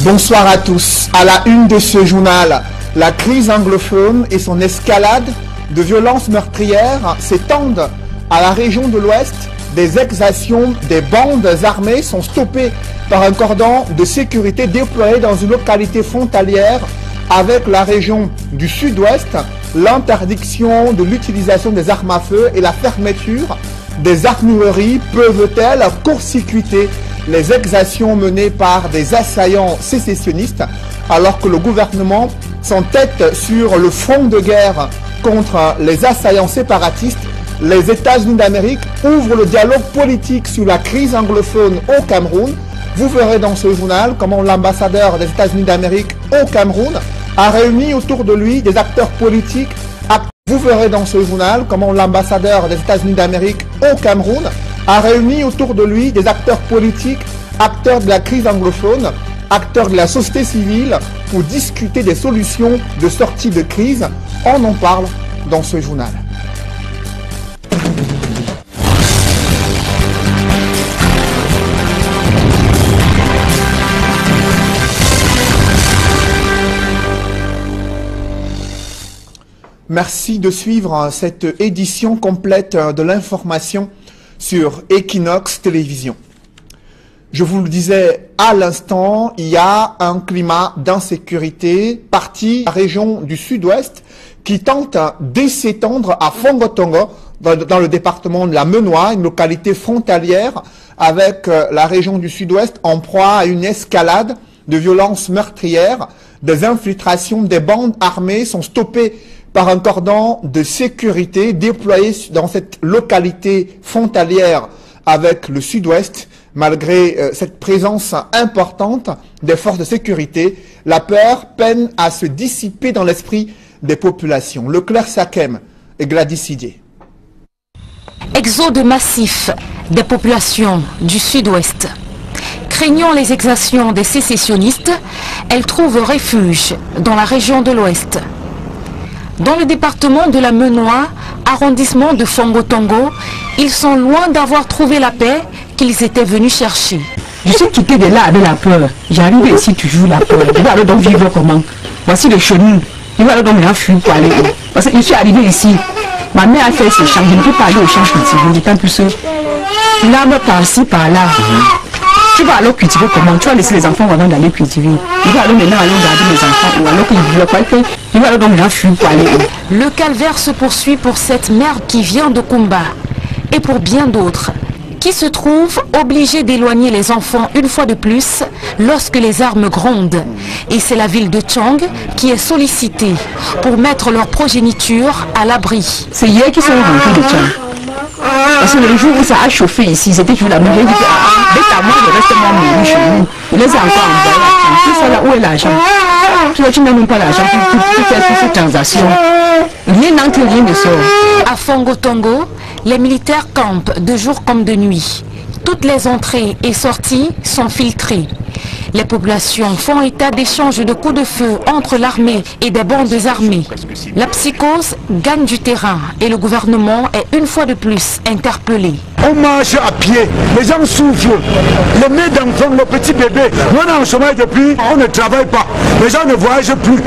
Bonsoir à tous. À la une de ce journal, la crise anglophone et son escalade de violences meurtrières s'étendent à la région de l'Ouest. Des exactions des bandes armées sont stoppées par un cordon de sécurité déployé dans une localité frontalière avec la région du Sud-Ouest. L'interdiction de l'utilisation des armes à feu et la fermeture des armureries peuvent-elles court-circuiter les exactions menées par des assaillants sécessionnistes alors que le gouvernement s'entête sur le front de guerre contre les assaillants séparatistes? Les États-Unis d'Amérique ouvrent le dialogue politique sur la crise anglophone au Cameroun. Vous verrez dans ce journal comment l'ambassadeur des États-Unis d'Amérique au Cameroun a réuni autour de lui des acteurs politiques. Vous verrez dans ce journal comment l'ambassadeur des États-Unis d'Amérique au Cameroun a réuni autour de lui des acteurs politiques, acteurs de la crise anglophone, acteurs de la société civile pour discuter des solutions de sortie de crise. On en parle dans ce journal. Merci de suivre cette édition complète de l'information sur Equinox Télévision. Je vous le disais à l'instant, il y a un climat d'insécurité parti de la région du Sud-Ouest qui tente de s'étendre à Fongotongo, dans le département de la Menoie, une localité frontalière avec la région du Sud-Ouest en proie à une escalade de violences meurtrières. Des infiltrations des bandes armées sont stoppées par un cordon de sécurité déployé dans cette localité frontalière avec le Sud-Ouest. Malgré cette présence importante des forces de sécurité, la peur peine à se dissiper dans l'esprit des populations. Leclerc Sakem et Gladys Sidier. Exode massif des populations du Sud-Ouest. Craignant les exactions des sécessionnistes, elles trouvent refuge dans la région de l'Ouest. Dans le département de la Menoie, arrondissement de Fongotongo, ils sont loin d'avoir trouvé la paix qu'ils étaient venus chercher. Je suis quitté de là avec la peur. J'arrive ici toujours la peur. Je vais alors donc vivre comment? Voici le chenil. Je vais alors donc me fuir pour aller. Parce que je suis arrivé ici. Ma mère a fait ses champs. Je ne peux pas aller au champ cultiver. D'autant plus l'arbre par-ci, par-là. Tu vas alors cultiver comment? Tu vas laisser les enfants avant d'aller cultiver. Je vais alors maintenant aller garder les enfants. Ou alors qu'ils ne veulent pas faire. Je vais alors donc me fuir pour aller. Le calvaire se poursuit pour cette mère qui vient de Kumba. Et pour bien d'autres, qui se trouvent obligés d'éloigner les enfants une fois de plus lorsque les armes grondent. Et c'est la ville de Tchang qui est sollicitée pour mettre leur progéniture à l'abri. C'est hier qu'ils sont rentrés de Tchang. Parce que le jour où ça a chauffé ici, c'était toujours la même. J'ai dit que dès qu'à moi, je reste moi mourir chez nous. Je les ai encore envoyés à Tchang. Tout ça là, où est l'argent? Tu n'as même pas l'argent pour faire toutes ces transactions. Rien n'entre, rien ne sort. À Fongotongo, les militaires campent de jour comme de nuit. Toutes les entrées et sorties sont filtrées. Les populations font état d'échanges de coups de feu entre l'armée et des bandes armées. La psychose gagne du terrain et le gouvernement est une fois de plus interpellé. On marche à pied, les gens souffrent, les mères d'enfants, les petits bébés, on est en chômage depuis, on ne travaille pas, les gens ne voyagent plus.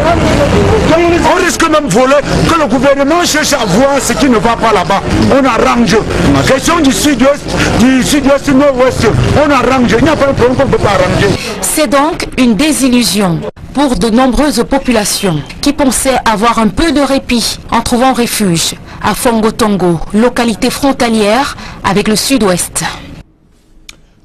On risque même de voler, que le gouvernement cherche à voir ce qui ne va pas là-bas. On arrange. Question du sud-ouest, nord-ouest, on arrange. Il n'y a pas de problème qu'on ne peut pas arranger. C'est donc une désillusion pour de nombreuses populations qui pensaient avoir un peu de répit en trouvant refuge à Fongotongo, localité frontalière avec le Sud-Ouest.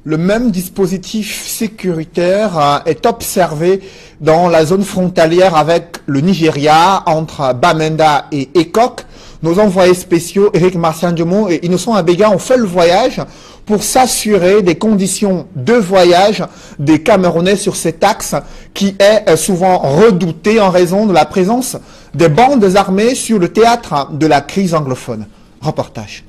Le même dispositif sécuritaire est observé dans la zone frontalière avec le Nigeria, entre Bamenda et Ekok. Nos envoyés spéciaux, Eric Marcian-Diomon et Innocent Abega, ont fait le voyage pour s'assurer des conditions de voyage des Camerounais sur cet axe qui est souvent redouté en raison de la présence des bandes armées sur le théâtre de la crise anglophone. Reportage.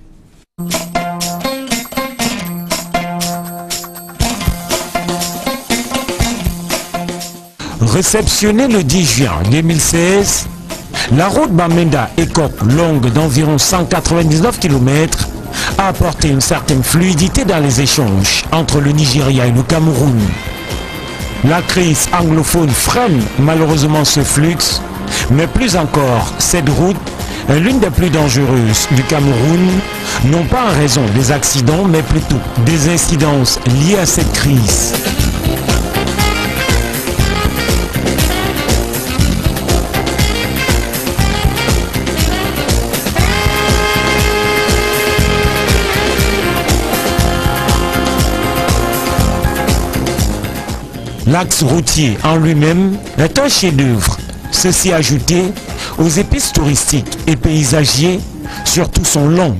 Réceptionnée le 10 juin 2016, la route Bamenda-Ekok, longue d'environ 199 km, a apporté une certaine fluidité dans les échanges entre le Nigeria et le Cameroun. La crise anglophone freine malheureusement ce flux, mais plus encore, cette route est l'une des plus dangereuses du Cameroun, non pas en raison des accidents, mais plutôt des incidences liées à cette crise. L'axe routier en lui-même est un chef-d'œuvre, ceci ajouté aux épices touristiques et paysagers sur tout son long.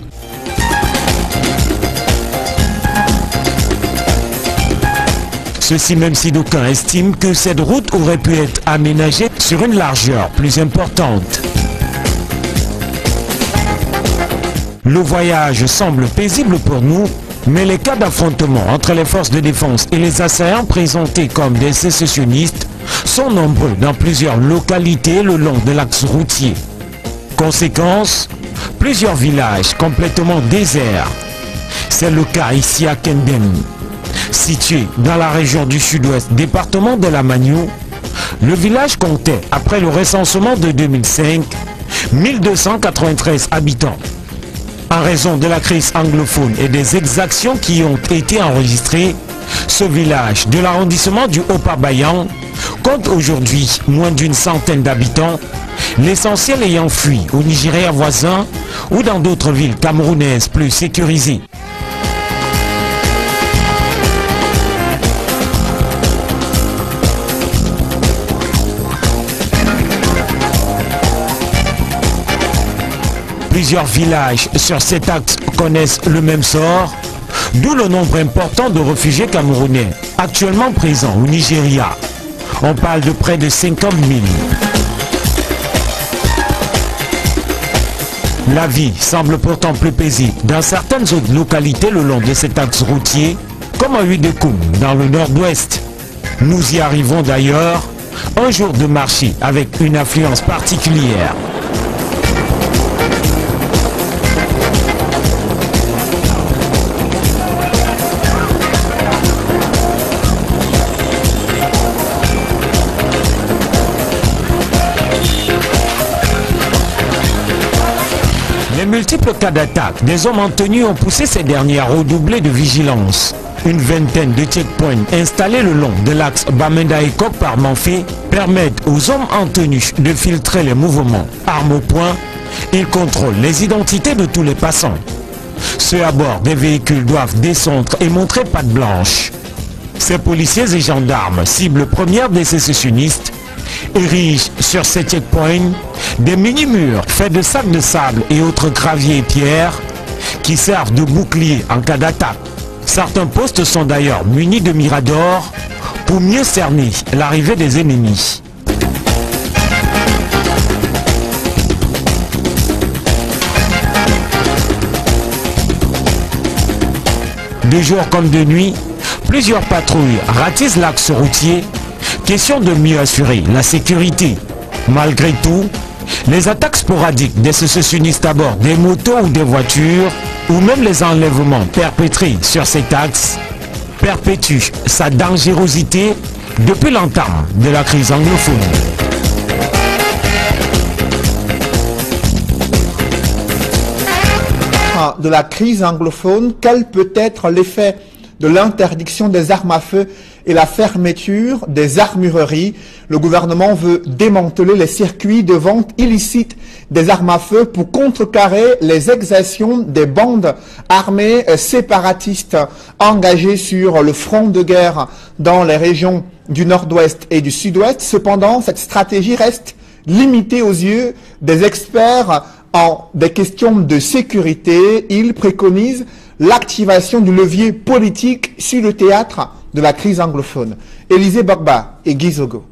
Ceci même si d'aucuns estiment que cette route aurait pu être aménagée sur une largeur plus importante. Le voyage semble paisible pour nous, mais les cas d'affrontement entre les forces de défense et les assaillants présentés comme des sécessionnistes sont nombreux dans plusieurs localités le long de l'axe routier. Conséquence, plusieurs villages complètement déserts. C'est le cas ici à Kendem. Situé dans la région du sud-ouest, département de la Magno, le village comptait, après le recensement de 2005, 1293 habitants. En raison de la crise anglophone et des exactions qui ont été enregistrées, ce village de l'arrondissement du Haut-Pabayan compte aujourd'hui moins d'une centaine d'habitants, l'essentiel ayant fui au Nigeria voisin ou dans d'autres villes camerounaises plus sécurisées. Plusieurs villages sur cet axe connaissent le même sort, d'où le nombre important de réfugiés camerounais actuellement présents au Nigeria. On parle de près de 50 000. La vie semble pourtant plus paisible dans certaines autres localités le long de cet axe routier, comme à Huidekoum dans le nord-ouest. Nous y arrivons d'ailleurs un jour de marché avec une affluence particulière. Les multiples cas d'attaque des hommes en tenue ont poussé ces derniers à redoubler de vigilance. Une vingtaine de checkpoints installés le long de l'axe Bamenda-Ekok par Manfé permettent aux hommes en tenue de filtrer les mouvements. Armes au poing, ils contrôlent les identités de tous les passants. Ceux à bord des véhicules doivent descendre et montrer patte blanche. Ces policiers et gendarmes, cible première des sécessionnistes, érigent sur ces checkpoints des mini-murs faits de sacs de sable et autres graviers et pierres qui servent de boucliers en cas d'attaque. Certains postes sont d'ailleurs munis de miradors pour mieux cerner l'arrivée des ennemis. De jour comme de nuit, plusieurs patrouilles ratissent l'axe routier. Question de mieux assurer la sécurité. Malgré tout, les attaques sporadiques des sécessionnistes à bord des motos ou des voitures, ou même les enlèvements perpétrés sur cet axe, perpétuent sa dangerosité depuis l'entame de la crise anglophone. De la crise anglophone, quel peut être l'effet de l'interdiction des armes à feu et la fermeture des armureries? Le gouvernement veut démanteler les circuits de vente illicite des armes à feu pour contrecarrer les exactions des bandes armées séparatistes engagées sur le front de guerre dans les régions du nord-ouest et du sud-ouest. Cependant, cette stratégie reste limitée aux yeux des experts en des questions de sécurité. Ils préconisent l'activation du levier politique sur le théâtre de la crise anglophone. Élisée Bagba et Guy Zogo.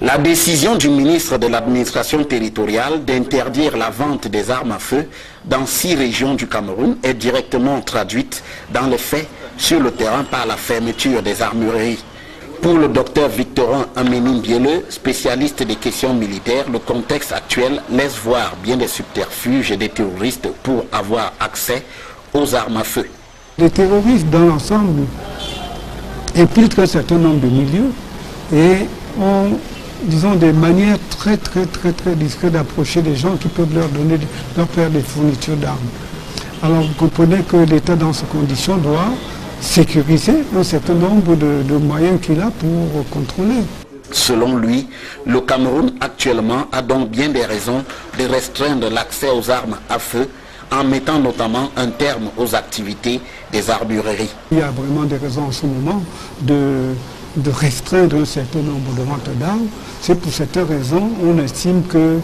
La décision du ministre de l'administration territoriale d'interdire la vente des armes à feu dans 6 régions du Cameroun est directement traduite dans les faits sur le terrain par la fermeture des armureries. Pour le docteur Victorin Aménin-Bielleux, spécialiste des questions militaires, le contexte actuel laisse voir bien des subterfuges et des terroristes pour avoir accès aux armes à feu. Les terroristes dans l'ensemble infiltrent un certain nombre de milieux et ont, disons, des manières très discrètes d'approcher les gens qui peuvent leur faire des fournitures d'armes. Alors vous comprenez que l'État dans ces conditions doit sécuriser un certain nombre de moyens qu'il a pour contrôler. Selon lui, le Cameroun actuellement a donc bien des raisons de restreindre l'accès aux armes à feu en mettant notamment un terme aux activités des armureries. Il y a vraiment des raisons en ce moment de restreindre un certain nombre de ventes d'armes. C'est pour cette raison on estime que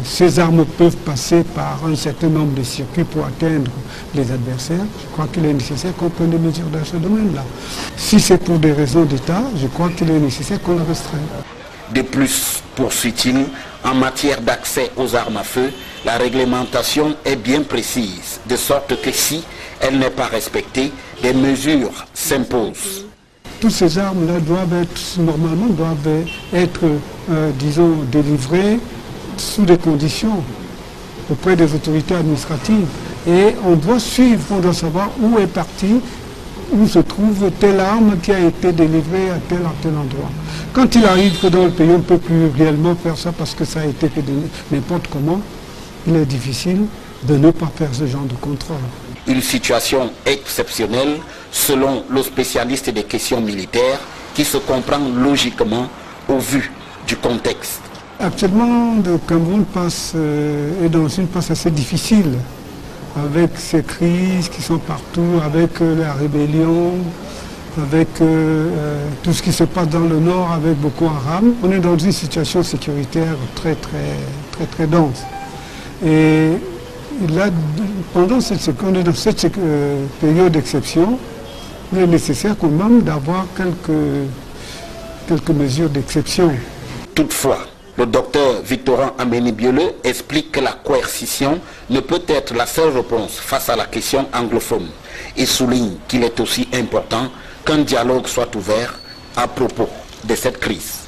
ces armes peuvent passer par un certain nombre de circuits pour atteindre les adversaires. Je crois qu'il est nécessaire qu'on prenne des mesures dans ce domaine-là. Si c'est pour des raisons d'État, je crois qu'il est nécessaire qu'on le restreigne. De plus, poursuit-il, en matière d'accès aux armes à feu, la réglementation est bien précise, de sorte que si elle n'est pas respectée, des mesures s'imposent. Toutes ces armes-là normalement doivent être, disons, délivrées sous des conditions auprès des autorités administratives. Et on doit suivre, on doit savoir où est partie, où se trouve telle arme qui a été délivrée à tel endroit. Quand il arrive que dans le pays on ne peut plus réellement faire ça parce que ça a été fait de n'importe comment, il est difficile de ne pas faire ce genre de contrôle. Une situation exceptionnelle selon le spécialiste des questions militaires qui se comprend logiquement au vu du contexte. Actuellement, le Cameroun est dans une passe assez difficile avec ces crises qui sont partout, avec la rébellion, avec tout ce qui se passe dans le nord avec Boko Haram. On est dans une situation sécuritaire très dense. Et là, pendant cette période d'exception, il est nécessaire quand même d'avoir quelques mesures d'exception. Toutefois, le docteur Victorin Ameni-Bioleux explique que la coercition ne peut être la seule réponse face à la question anglophone et souligne qu'il est aussi important qu'un dialogue soit ouvert à propos de cette crise.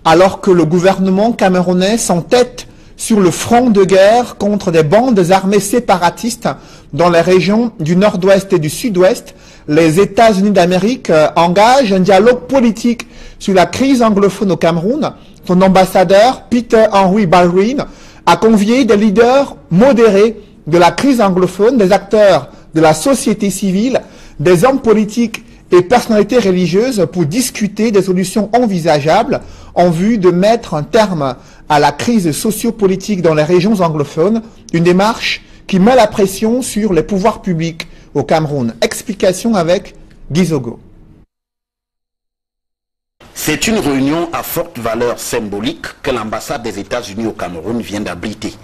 Alors que le gouvernement camerounais s'entête sur le front de guerre contre des bandes armées séparatistes dans les régions du nord-ouest et du sud-ouest, les États-Unis d'Amérique engagent un dialogue politique sur la crise anglophone au Cameroun. Son ambassadeur, Peter Henry Baldwin, a convié des leaders modérés de la crise anglophone, des acteurs de la société civile, des hommes politiques et personnalités religieuses pour discuter des solutions envisageables en vue de mettre un terme à la crise sociopolitique dans les régions anglophones, une démarche qui met la pression sur les pouvoirs publics au Cameroun. Explication avec Guy Zogo. C'est une réunion à forte valeur symbolique que l'ambassade des États-Unis au Cameroun vient d'abriter.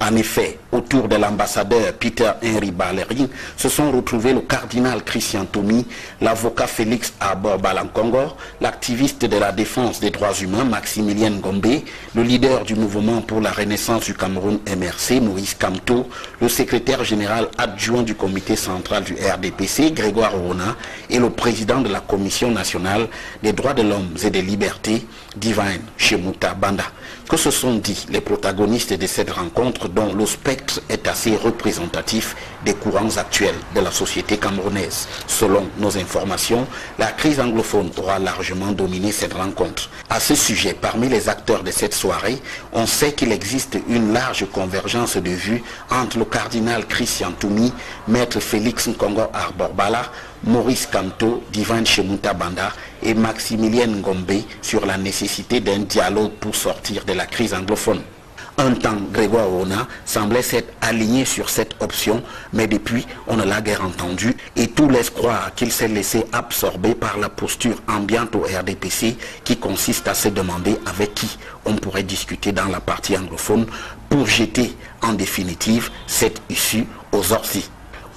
En effet, autour de l'ambassadeur Peter Henry Baldwin se sont retrouvés le cardinal Christian Tomi, l'avocat Félix Arbor-Balankongor, l'activiste de la défense des droits humains Maximilien Ngombe, le leader du mouvement pour la renaissance du Cameroun MRC, Maurice Kamto, le secrétaire général adjoint du comité central du RDPC, Grégoire Rona, et le président de la Commission nationale des droits de l'homme et des libertés, Divine Shemuta Banda. Que se sont dit les protagonistes de cette rencontre dont le spectre est assez représentatif des courants actuels de la société camerounaise? Selon nos informations, la crise anglophone aura largement dominé cette rencontre. À ce sujet, parmi les acteurs de cette soirée, on sait qu'il existe une large convergence de vues entre le cardinal Christian Toumi, maître Félix Nkongo Arbor-Bala, Maurice Kamto, Divine Shemuta Banda et Maximilien Ngombe sur la nécessité d'un dialogue pour sortir de la crise anglophone. Un temps, Grégoire Rona semblait s'être aligné sur cette option, mais depuis, on ne l'a guère entendu et tout laisse croire qu'il s'est laissé absorber par la posture ambiante au RDPC qui consiste à se demander avec qui on pourrait discuter dans la partie anglophone pour jeter en définitive cette issue aux orties.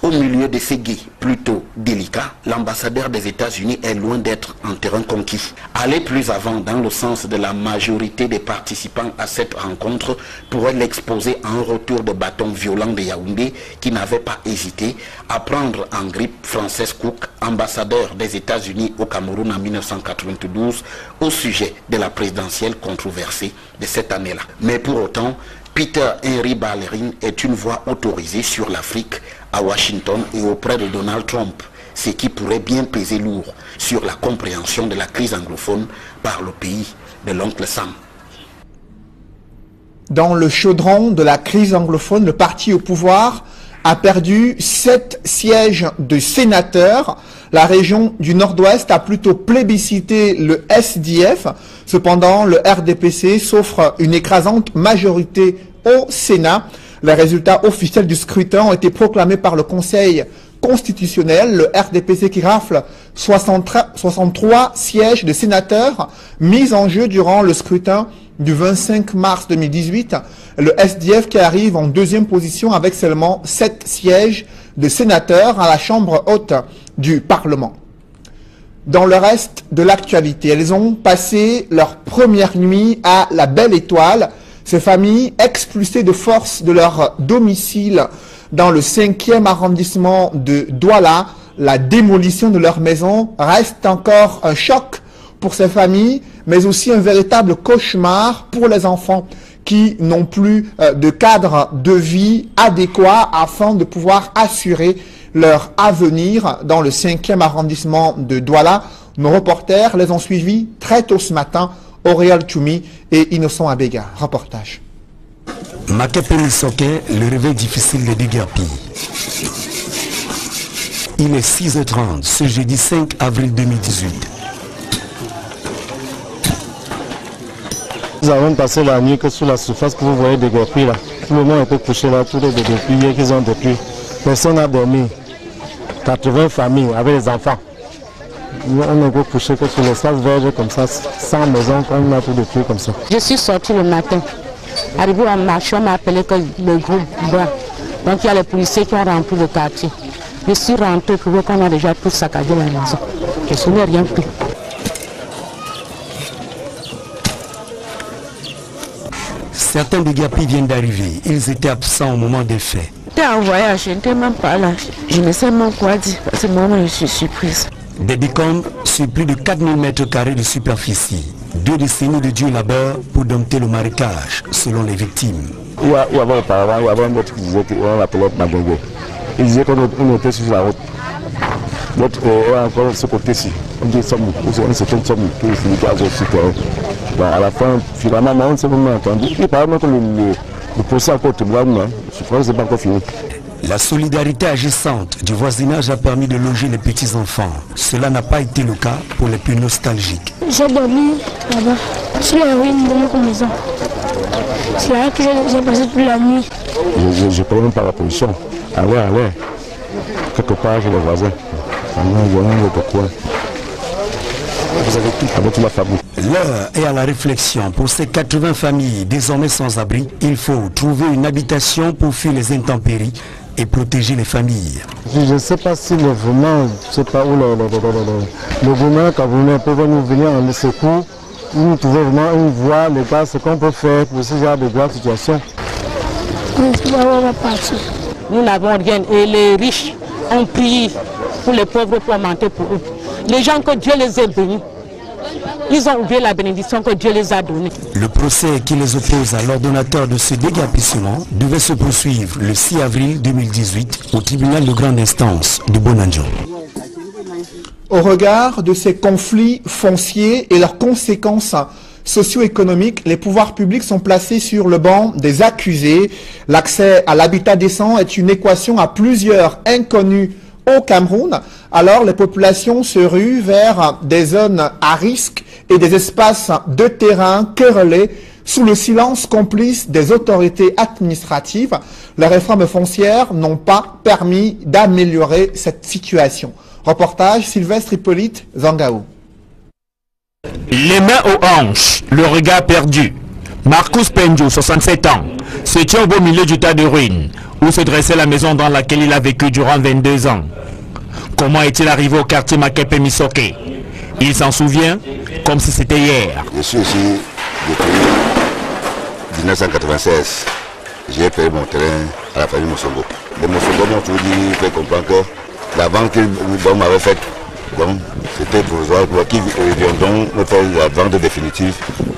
Au milieu de ces guets plutôt délicats, l'ambassadeur des États-Unis est loin d'être en terrain conquis. Aller plus avant dans le sens de la majorité des participants à cette rencontre pourrait l'exposer à un retour de bâton violent de Yaoundé qui n'avait pas hésité à prendre en grippe Frances Cook, ambassadeur des États-Unis au Cameroun en 1992, au sujet de la présidentielle controversée de cette année-là. Mais pour autant, Peter Henry Ballerin est une voix autorisée sur l'Afrique à Washington et auprès de Donald Trump, ce qui pourrait bien peser lourd sur la compréhension de la crise anglophone par le pays de l'oncle Sam. Dans le chaudron de la crise anglophone, le parti au pouvoir a perdu 7 sièges de sénateurs. La région du Nord-Ouest a plutôt plébiscité le SDF. Cependant, le RDPC s'offre une écrasante majorité au Sénat. Les résultats officiels du scrutin ont été proclamés par le Conseil constitutionnel. Le RDPC qui rafle 63 sièges de sénateurs mis en jeu durant le scrutin du 25 mars 2018. Le SDF qui arrive en deuxième position avec seulement 7 sièges de sénateurs à la Chambre haute du Parlement. Dans le reste de l'actualité, elles ont passé leur première nuit à la Belle Étoile. Ces familles expulsées de force de leur domicile dans le 5e arrondissement de Douala, la démolition de leur maison reste encore un choc pour ces familles, mais aussi un véritable cauchemar pour les enfants qui n'ont plus de cadre de vie adéquat afin de pouvoir assurer leur avenir dans le 5e arrondissement de Douala. Nos reporters les ont suivis très tôt ce matin, Auréal Choumi et Innocent Abega. Reportage. Makepe Misoké, le réveil difficile de Digapi. Il est 6h30, ce jeudi 5 avril 2018. Nous avons passé la nuit que sur la surface que vous voyez des Digapi là. Tout le monde était couché là, tous les détruits qu'ils ont détruits. Personne n'a dormi. 80 familles avec les enfants. On est couché que sur l'espace vert comme ça, 100 maisons, on a tout détruit comme ça. Je suis sorti le matin. Arrivé en marchant, on m'a appelé que le groupe bras. Donc il y a les policiers qui ont rempli le quartier. Je suis rentré pour voir qu'on a déjà tout saccagé la maison. Je n'ai rien pris. Certains Digapi viennent d'arriver. Ils étaient absents au moment des faits. J'étais en voyage, je n'étais même pas là. Je ne sais même quoi dire. À ce moment, je suis surprise. Des décombres sur plus de 4000 mètres carrés de superficie. 2 décennies de dur labeur pour dompter le marécage, selon les victimes. Ou avant auparavant, ou avant notre qui disait qu'on appelait Magongo. Il disait qu'on était sur la route. L'autre, encore ce côté-ci. On dit Somme, on s'est fait Somme, qui est sur le terrain. À la fin, finalement, on ne s'est pas entendu. Il paraît même que le procès encore tribunal, je crois que ce n'est pas encore fini. La solidarité agissante du voisinage a permis de loger les petits-enfants. Cela n'a pas été le cas pour les plus nostalgiques. J'ai dormi là-bas, sur la ruine de notre maison. C'est là que j'ai passé toute la nuit. Je ne connais même pas la position. Allez, quelque part chez les voisins. Vous avez tout avec toute la famille. L'heure est à la réflexion. Pour ces 80 familles désormais sans abri, il faut trouver une habitation pour fuir les intempéries et protéger les familles. Je ne sais pas si le gouvernement, je sais pas où le gouvernement camerounais peut nous venir en secours, ou nous trouver vraiment une voie légale, ce qu'on peut faire pour ce genre de grave situation. Nous n'avons rien et les riches ont prié pour les pauvres pour augmenter pour eux. Les gens que Dieu les ait bénis, ils ont oublié la bénédiction que Dieu les a donnée. Le procès qui les oppose à l'ordonnateur de ce dégapissement devait se poursuivre le 6 avril 2018 au tribunal de grande instance de Bonanjo. Au regard de ces conflits fonciers et leurs conséquences socio-économiques, les pouvoirs publics sont placés sur le banc des accusés. L'accès à l'habitat décent est une équation à plusieurs inconnues au Cameroun. Alors les populations se ruent vers des zones à risque et des espaces de terrain querellés sous le silence complice des autorités administratives. Les réformes foncières n'ont pas permis d'améliorer cette situation. Reportage Sylvestre Hippolyte Zangaou. Les mains aux hanches, le regard perdu. Marcus Penjo, 67 ans, se tient au beau milieu du tas de ruines où se dressait la maison dans laquelle il a vécu durant 22 ans. Comment est-il arrivé au quartier Makepe Misoké? Il s'en souvient comme si c'était hier. Je suis ici depuis 1996. J'ai payé mon terrain à la famille Mossongo. Les Mossongo m'ont toujours dit, fait comprendre que la vente qu'ils m'avaient faite, c'était provisoire pour qu'ils viendront me faire la vente définitive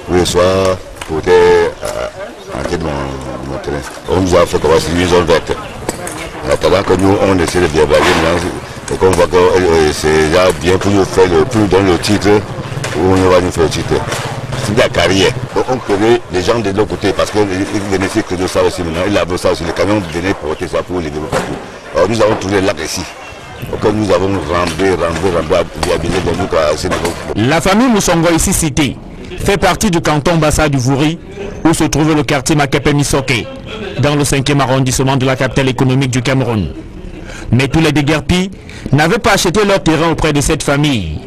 pour le soir, pour entrer mon terrain. On nous a fait commencer une zone verte. En attendant que nous, on essaie de déballer et qu'on voit que c'est déjà bien pour nous faire dans le titre, où on va nous faire le titre. C'est de la carrière. On connaît les gens de l'autre côté parce que les bénéfices de ça aussi maintenant, ils lavent ça aussi. Les camions venaient porter ça pour les développer partout. Alors nous avons trouvé là ici. Donc nous avons rembé, viabilisé de nous. La famille Moussongo ici citée fait partie du canton Bassa du Vouri, où se trouve le quartier Makepe Misoke, dans le 5e arrondissement de la capitale économique du Cameroun. Mais tous les déguerpis n'avaient pas acheté leur terrain auprès de cette famille.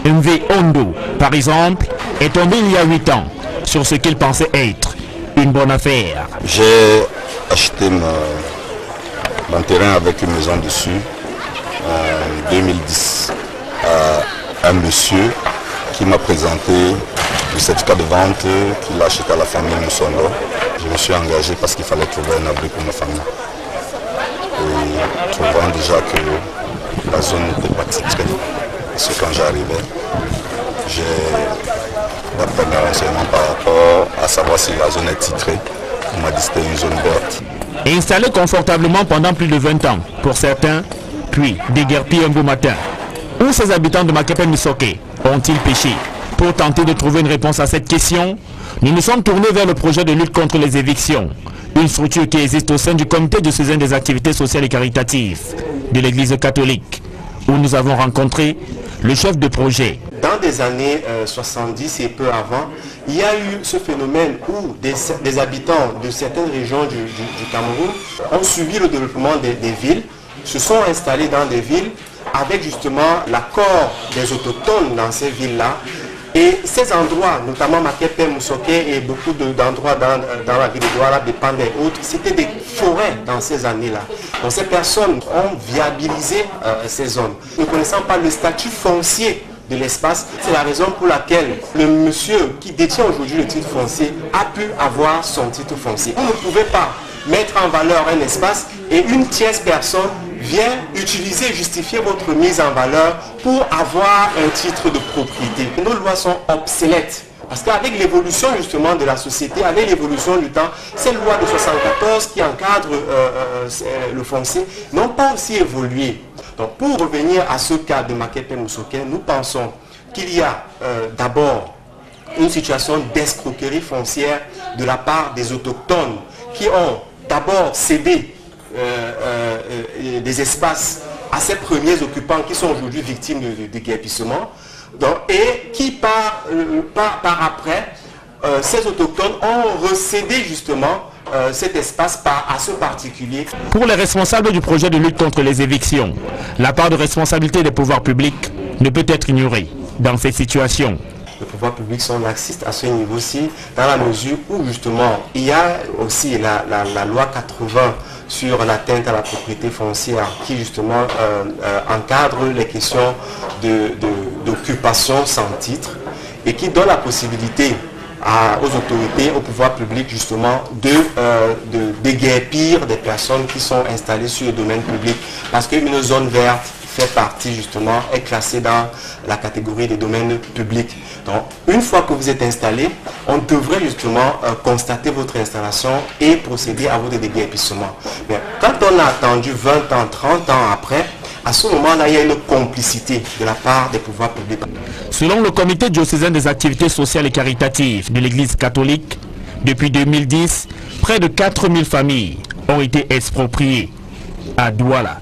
MV Ondo, par exemple, est tombé il y a 8 ans sur ce qu'il pensait être une bonne affaire. J'ai acheté mon terrain avec une maison dessus en 2010 à un monsieur qui m'a présenté le certificat de vente qu'il a acheté à la famille Moussongo. Je me suis engagé parce qu'il fallait trouver un abri pour ma famille. Et trouvant déjà que la zone n'était pas titrée, parce que quand j'arrivais, j'ai d'après mes renseignements par rapport à savoir si la zone est titrée. On m'a dit que c'était une zone verte. Installé confortablement pendant plus de 20 ans, pour certains, puis déguerpis un beau matin. Où ces habitants de Makepe Misoke ont-ils péché? Pour tenter de trouver une réponse à cette question, nous nous sommes tournés vers le projet de lutte contre les évictions, une structure qui existe au sein du comité de soutien des activités sociales et caritatives de l'Église catholique, où nous avons rencontré le chef de projet. Dans des années 70 et peu avant, il y a eu ce phénomène où des habitants de certaines régions du Cameroun ont suivi le développement des villes, se sont installés dans des villes avec justement l'accord des autochtones dans ces villes-là. Et ces endroits, notamment Makepe, Moussongo et beaucoup d'endroits dans la ville de Douala, des Panda et autres, c'était des forêts dans ces années-là. Donc ces personnes ont viabilisé ces zones. Ne connaissant pas le statut foncier de l'espace, c'est la raison pour laquelle le monsieur qui détient aujourd'hui le titre foncier a pu avoir son titre foncier. Vous ne pouvez pas mettre en valeur un espace et une tierce personne vient utiliser et justifier votre mise en valeur pour avoir un titre de propriété. Nos lois sont obsolètes. Parce qu'avec l'évolution justement de la société, avec l'évolution du temps, ces lois de 74 qui encadrent le foncier n'ont pas aussi évolué. Donc pour revenir à ce cas de Makepe Moussongo, nous pensons qu'il y a d'abord une situation d'escroquerie foncière de la part des autochtones qui ont d'abord cédé des espaces à ces premiers occupants qui sont aujourd'hui victimes de déguerpissement et qui par après ces autochtones ont recédé justement cet espace à ce particulier. Pour les responsables du projet de lutte contre les évictions, la part de responsabilité des pouvoirs publics ne peut être ignorée dans cette situation. Les pouvoirs publics sont laxistes à ce niveau-ci, dans la mesure où justement il y a aussi la loi 80 sur l'atteinte à la propriété foncière qui justement encadre les questions d'occupation sans titre et qui donne la possibilité aux autorités, aux pouvoirs publics justement de déguerpir des personnes qui sont installées sur le domaine public parce qu'une zone verte fait partie justement, est classée dans la catégorie des domaines publics. Donc une fois que vous êtes installé, on devrait justement constater votre installation et procéder à votre déguerpissement. Mais quand on a attendu 20 ans, 30 ans après, à ce moment-là, il y a une complicité de la part des pouvoirs publics. Selon le comité diocésain des activités sociales et caritatives de l'Église catholique, depuis 2010, près de 4000 familles ont été expropriées à Douala.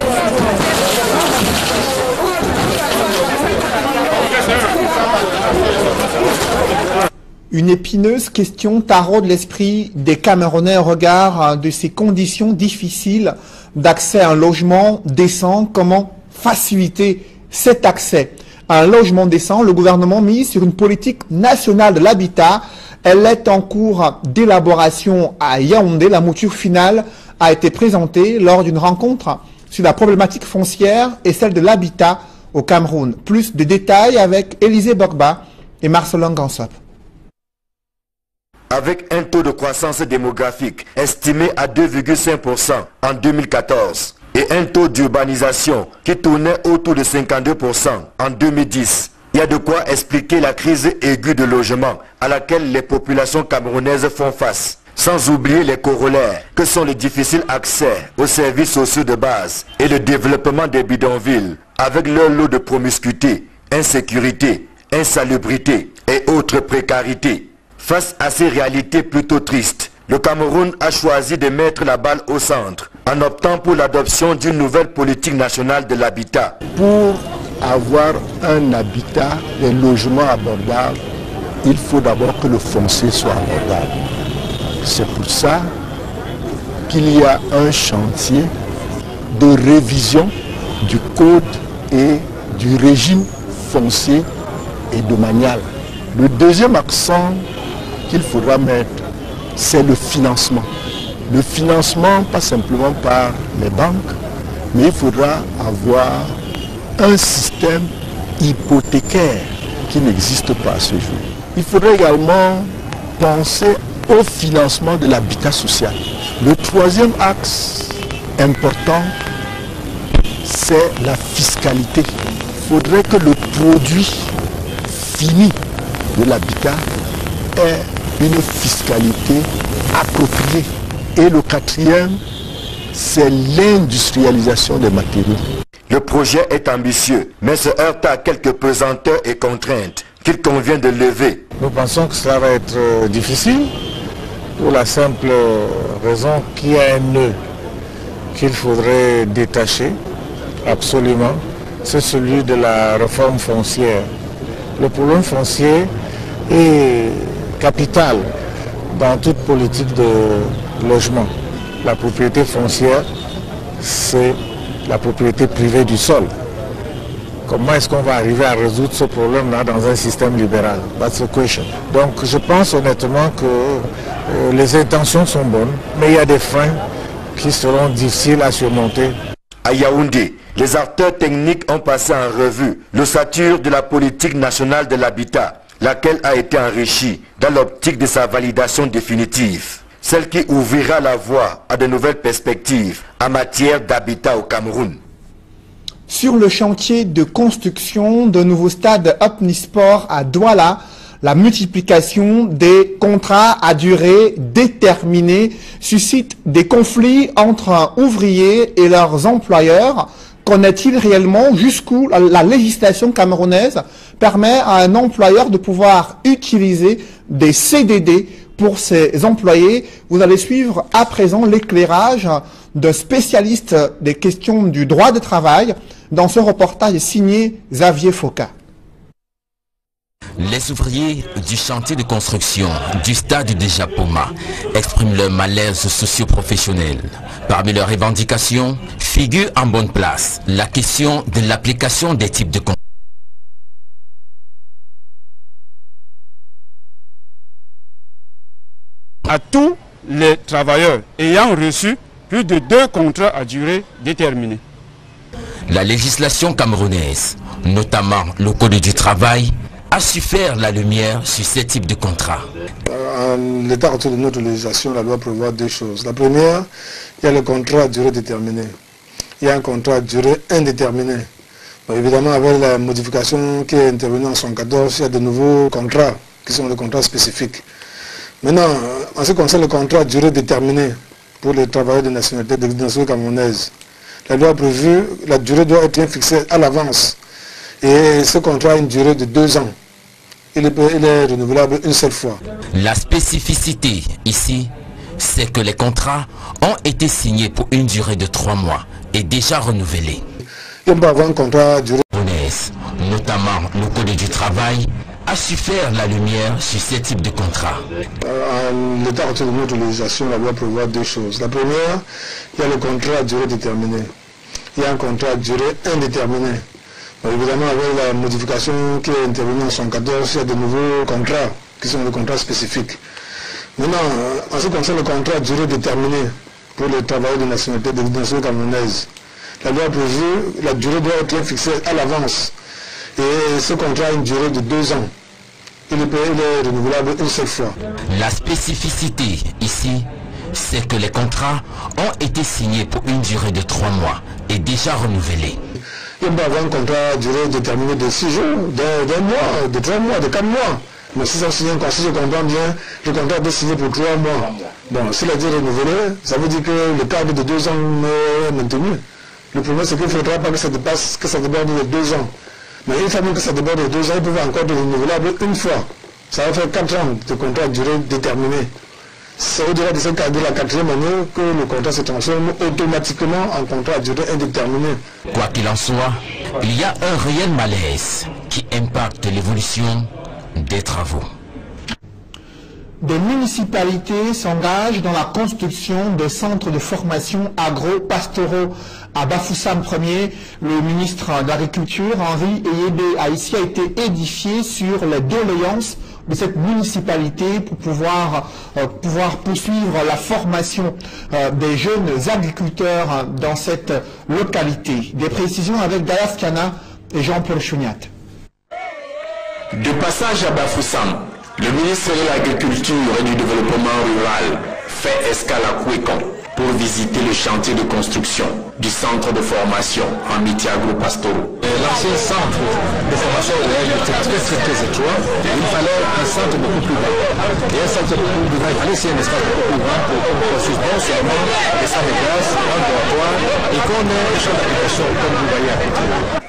Une épineuse question taraude l'esprit des Camerounais au regard de ces conditions difficiles d'accès à un logement décent. Comment faciliter cet accès à un logement décent? Le gouvernement mise sur une politique nationale de l'habitat. Elle est en cours d'élaboration à Yaoundé. La mouture finale a été présentée lors d'une rencontre sur la problématique foncière et celle de l'habitat au Cameroun. Plus de détails avec Élisée Bogba et Marcelin Gansop. Avec un taux de croissance démographique estimé à 2,5% en 2014 et un taux d'urbanisation qui tournait autour de 52% en 2010, il y a de quoi expliquer la crise aiguë de logement à laquelle les populations camerounaises font face. Sans oublier les corollaires que sont le difficile accès aux services sociaux de base et le développement des bidonvilles avec leur lot de promiscuité, insécurité, insalubrité et autres précarités. Face à ces réalités plutôt tristes, le Cameroun a choisi de mettre la balle au centre en optant pour l'adoption d'une nouvelle politique nationale de l'habitat. Pour avoir un habitat, des logements abordables, il faut d'abord que le foncier soit abordable. C'est pour ça qu'il y a un chantier de révision du code et du régime foncier et domanial. Le deuxième accent qu'il faudra mettre, c'est le financement. Le financement, pas simplement par les banques, mais il faudra avoir un système hypothécaire qui n'existe pas à ce jour. Il faudrait également penser au financement de l'habitat social. Le troisième axe important, c'est la fiscalité. Il faudrait que le produit fini de l'habitat ait une fiscalité appropriée. Et le quatrième, c'est l'industrialisation des matériaux. Le projet est ambitieux, mais se heurte à quelques pesanteurs et contraintes qu'il convient de lever. Nous pensons que cela va être difficile pour la simple raison qu'il y a un nœud qu'il faudrait détacher absolument, c'est celui de la réforme foncière. Le problème foncier est capital dans toute politique de logement. La propriété foncière, c'est la propriété privée du sol. Comment est-ce qu'on va arriver à résoudre ce problème-là dans un système libéral? That's the question. Donc je pense honnêtement que les intentions sont bonnes, mais il y a des freins qui seront difficiles à surmonter. À Yaoundé, les acteurs techniques ont passé en revue l'ossature de la politique nationale de l'habitat, laquelle a été enrichie dans l'optique de sa validation définitive. Celle qui ouvrira la voie à de nouvelles perspectives en matière d'habitat au Cameroun. Sur le chantier de construction d'un nouveau stade Omnisport à Douala, la multiplication des contrats à durée déterminée suscite des conflits entre ouvriers et leurs employeurs. Connaît-il réellement jusqu'où la législation camerounaise permet à un employeur de pouvoir utiliser des CDD pour ses employés? Vous allez suivre à présent l'éclairage d'un spécialiste des questions du droit du travail dans ce reportage signé Xavier Foka. Les ouvriers du chantier de construction du stade de Japoma expriment leur malaise socio-professionnel. Parmi leurs revendications figure en bonne place la question de l'application des types de contrats. À tous les travailleurs ayant reçu plus de 2 contrats à durée déterminée. La législation camerounaise, notamment le Code du travail, a su faire la lumière sur ces types de contrats. En l'état actuel de notre législation, la loi prévoit 2 choses. La première, il y a le contrat à durée déterminée. Il y a un contrat à durée indéterminée. Bon, évidemment, avec la modification qui est intervenue en 1914, il y a de nouveaux contrats qui sont des contrats spécifiques. Maintenant, en ce qui concerne le contrat à durée déterminée pour les travailleurs de nationalité camerounaise, la loi a prévu la durée doit être fixée à l'avance. Et ce contrat a une durée de 2 ans. Il est renouvelable une seule fois. La spécificité ici, c'est que les contrats ont été signés pour une durée de 3 mois et déjà renouvelés. On peut avoir un contrat à durée. Notamment le Code du travail a su faire la lumière sur ces types de contrats. En l'état actuel de notre législation, la loi prévoit 2 choses. La première, il y a le contrat à durée déterminée. Il y a un contrat à durée indéterminée. Bon, évidemment, avec la modification qui est intervenue en 1914, il y a de nouveaux contrats qui sont des contrats spécifiques. Maintenant, en ce qui concerne le contrat à durée déterminée pour les travailleurs de nationalité camerounaise, la loi a prévu la durée doit être fixée à l'avance. Et ce contrat a une durée de 2 ans. Il est renouvelable une seule fois. La spécificité ici, c'est que les contrats ont été signés pour une durée de 3 mois et déjà renouvelés. Il peut avoir un contrat à durée déterminée de 6 jours, d'1 mois, de 3 mois, de 4 mois. Mais si ça signe encore, si je comprends bien, le contrat est signé pour 3 mois. Bon, s'il a été renouvelé, ça veut dire que le cadre de 2 ans est maintenu. Le problème, c'est qu'il ne faudra pas que ça déborde de 2 ans. Mais une fois que ça déborde de 2 ans, ils peuvent encore de renouvelable une fois. Ça va faire 4 ans de contrat à durée déterminée. C'est au-delà de ce cadre de la 4e année que le contrat se transforme automatiquement en contrat à durée indéterminée. Quoi qu'il en soit, il y a un réel malaise qui impacte l'évolution des travaux. Des municipalités s'engagent dans la construction de centres de formation agro-pastoraux. À Bafoussam 1er, le ministre de l'Agriculture, Henri Eyébé Aïssi, a été édifié sur les doléances de cette municipalité pour pouvoir poursuivre la formation des jeunes agriculteurs dans cette localité. Des précisions avec Dayaf Kana et Jean-Paul Chouniat. De passage à Bafoussam, le ministre de l'Agriculture et du Développement rural fait escale à Kouékon pour visiter le chantier de construction du centre de formation en métiers agro-pastoraux. L'ancien centre de formation rural était très étroit. Il fallait un centre beaucoup plus grand. Et un centre beaucoup plus grand, il fallait aussi un espace beaucoup plus grand pour qu'on construise non seulement des salles de classe, un dortoir et qu'on ait un champ d'application comme vous voyez à côté.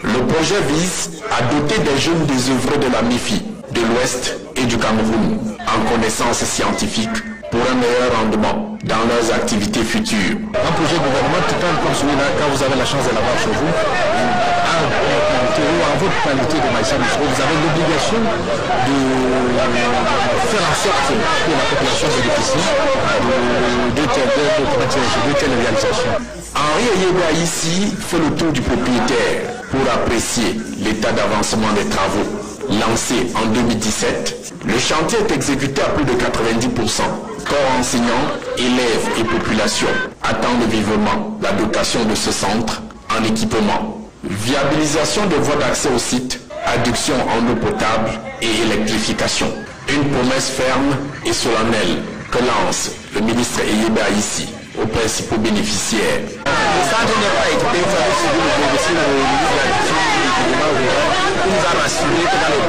Le projet vise à doter des jeunes désœuvrés de la MIFI, de l'Ouest et du Cameroun en connaissances scientifiques pour un meilleur rendement dans leurs activités futures. Un projet gouvernemental comme celui-là, quand vous avez la chance de l'avoir chez vous, en votre qualité de maïs, vous avez l'obligation de faire en sorte que la population bénéficie de telles réalisations. Henri Eyébé Aïssi fait le tour du propriétaire pour apprécier l'état d'avancement des travaux. Lancé en 2017, le chantier est exécuté à plus de 90%. Corps enseignants, élèves et population attendent vivement la dotation de ce centre en équipement. Viabilisation des voies d'accès au site, adduction en eau potable et électrification. Une promesse ferme et solennelle que lance le ministre Eyébé Aïssi aux principaux bénéficiaires. Le centre n'est pas équipé, vous avez suivi le ministre de l'Agriculture et du Développement rural, qui nous a rassuré que dans les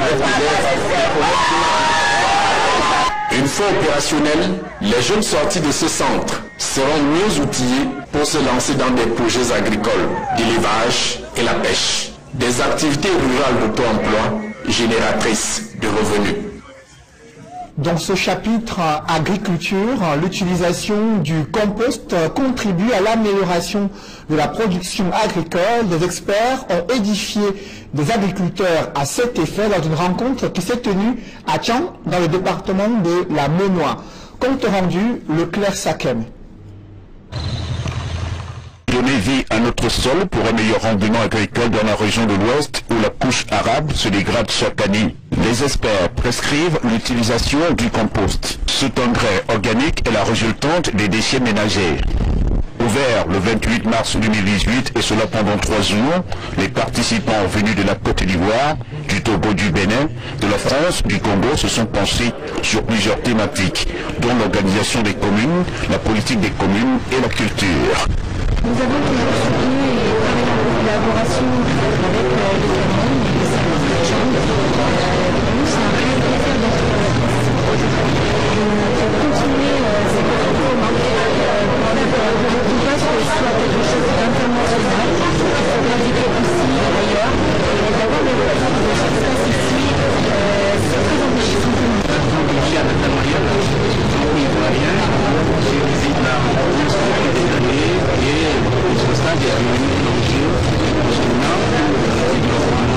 Une fois opérationnels, les jeunes sortis de ce centre seront mieux outillés pour se lancer dans des projets agricoles, d'élevage et la pêche. Des activités rurales d'auto-emploi génératrices de revenus. Dans ce chapitre agriculture, l'utilisation du compost contribue à l'amélioration de la production agricole. Des experts ont édifié des agriculteurs à cet effet lors d'une rencontre qui s'est tenue à Tchang, dans le département de la Ménois. Compte rendu, Leclerc Sakem. Donner vie à notre sol pour un meilleur rendement agricole dans la région de l'Ouest où la couche arabe se dégrade chaque année. Les experts prescrivent l'utilisation du compost. Cet engrais organique est la résultante des déchets ménagers. Ouvert le 28 mars 2018 et cela pendant 3 jours, les participants venus de la Côte d'Ivoire, du Togo, du Bénin, de la France, du Congo se sont penchés sur plusieurs thématiques, dont l'organisation des communes, la politique des communes et la culture. Nous avons toujours soutenu et travaillé en collaboration avec le Cameroun et les services de Tchang. Pour nous, c'est un réel plaisir d'être ici. De continuer ces développements pour pas que ce soit quelque chose d'international, qu'il faut pratiquer aussi ailleurs. Et d'avoir le retour de ce qui se passe ici, c'est très enrichissant pour nous. Ici à Nathalie, ivoirien, je visite là depuis des années et le constat est devenu un enjeu passionnant pour le développement.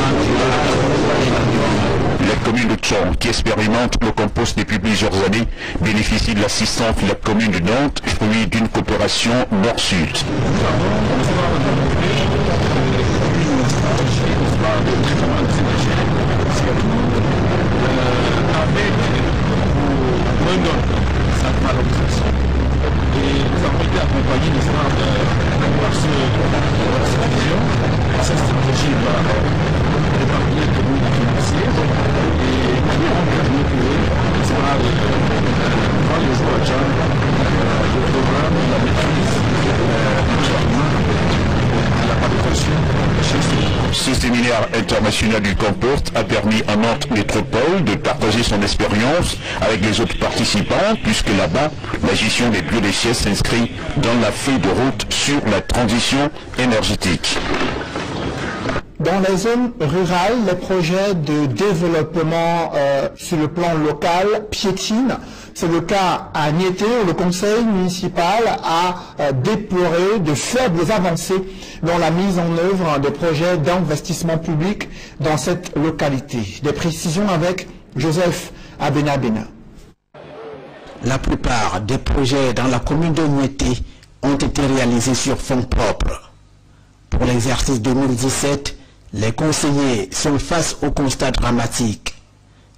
La commune de Tchang, qui expérimente le compost depuis plusieurs années, bénéficie de l'assistance de la commune de Nantes, fruit d'une coopération nord-sud. Et nous avons été accompagnés par cette vision, par cette stratégie par les partenaires que nous financiers et nous avons permis que dans les jours à Tchad, le programme de la maîtrise du changement international du compost a permis à Nantes Métropole de partager son expérience avec les autres participants, puisque là-bas, la gestion des biodéchets s'inscrit dans la feuille de route sur la transition énergétique. Dans les zones rurales, les projets de développement sur le plan local piétinent. C'est le cas à Niété où le conseil municipal a déploré de faibles avancées dans la mise en œuvre des projets d'investissement public dans cette localité. Des précisions avec Joseph Abenabena. La plupart des projets dans la commune de Niété ont été réalisés sur fonds propres. Pour l'exercice 2017, les conseillers sont face au constat dramatique.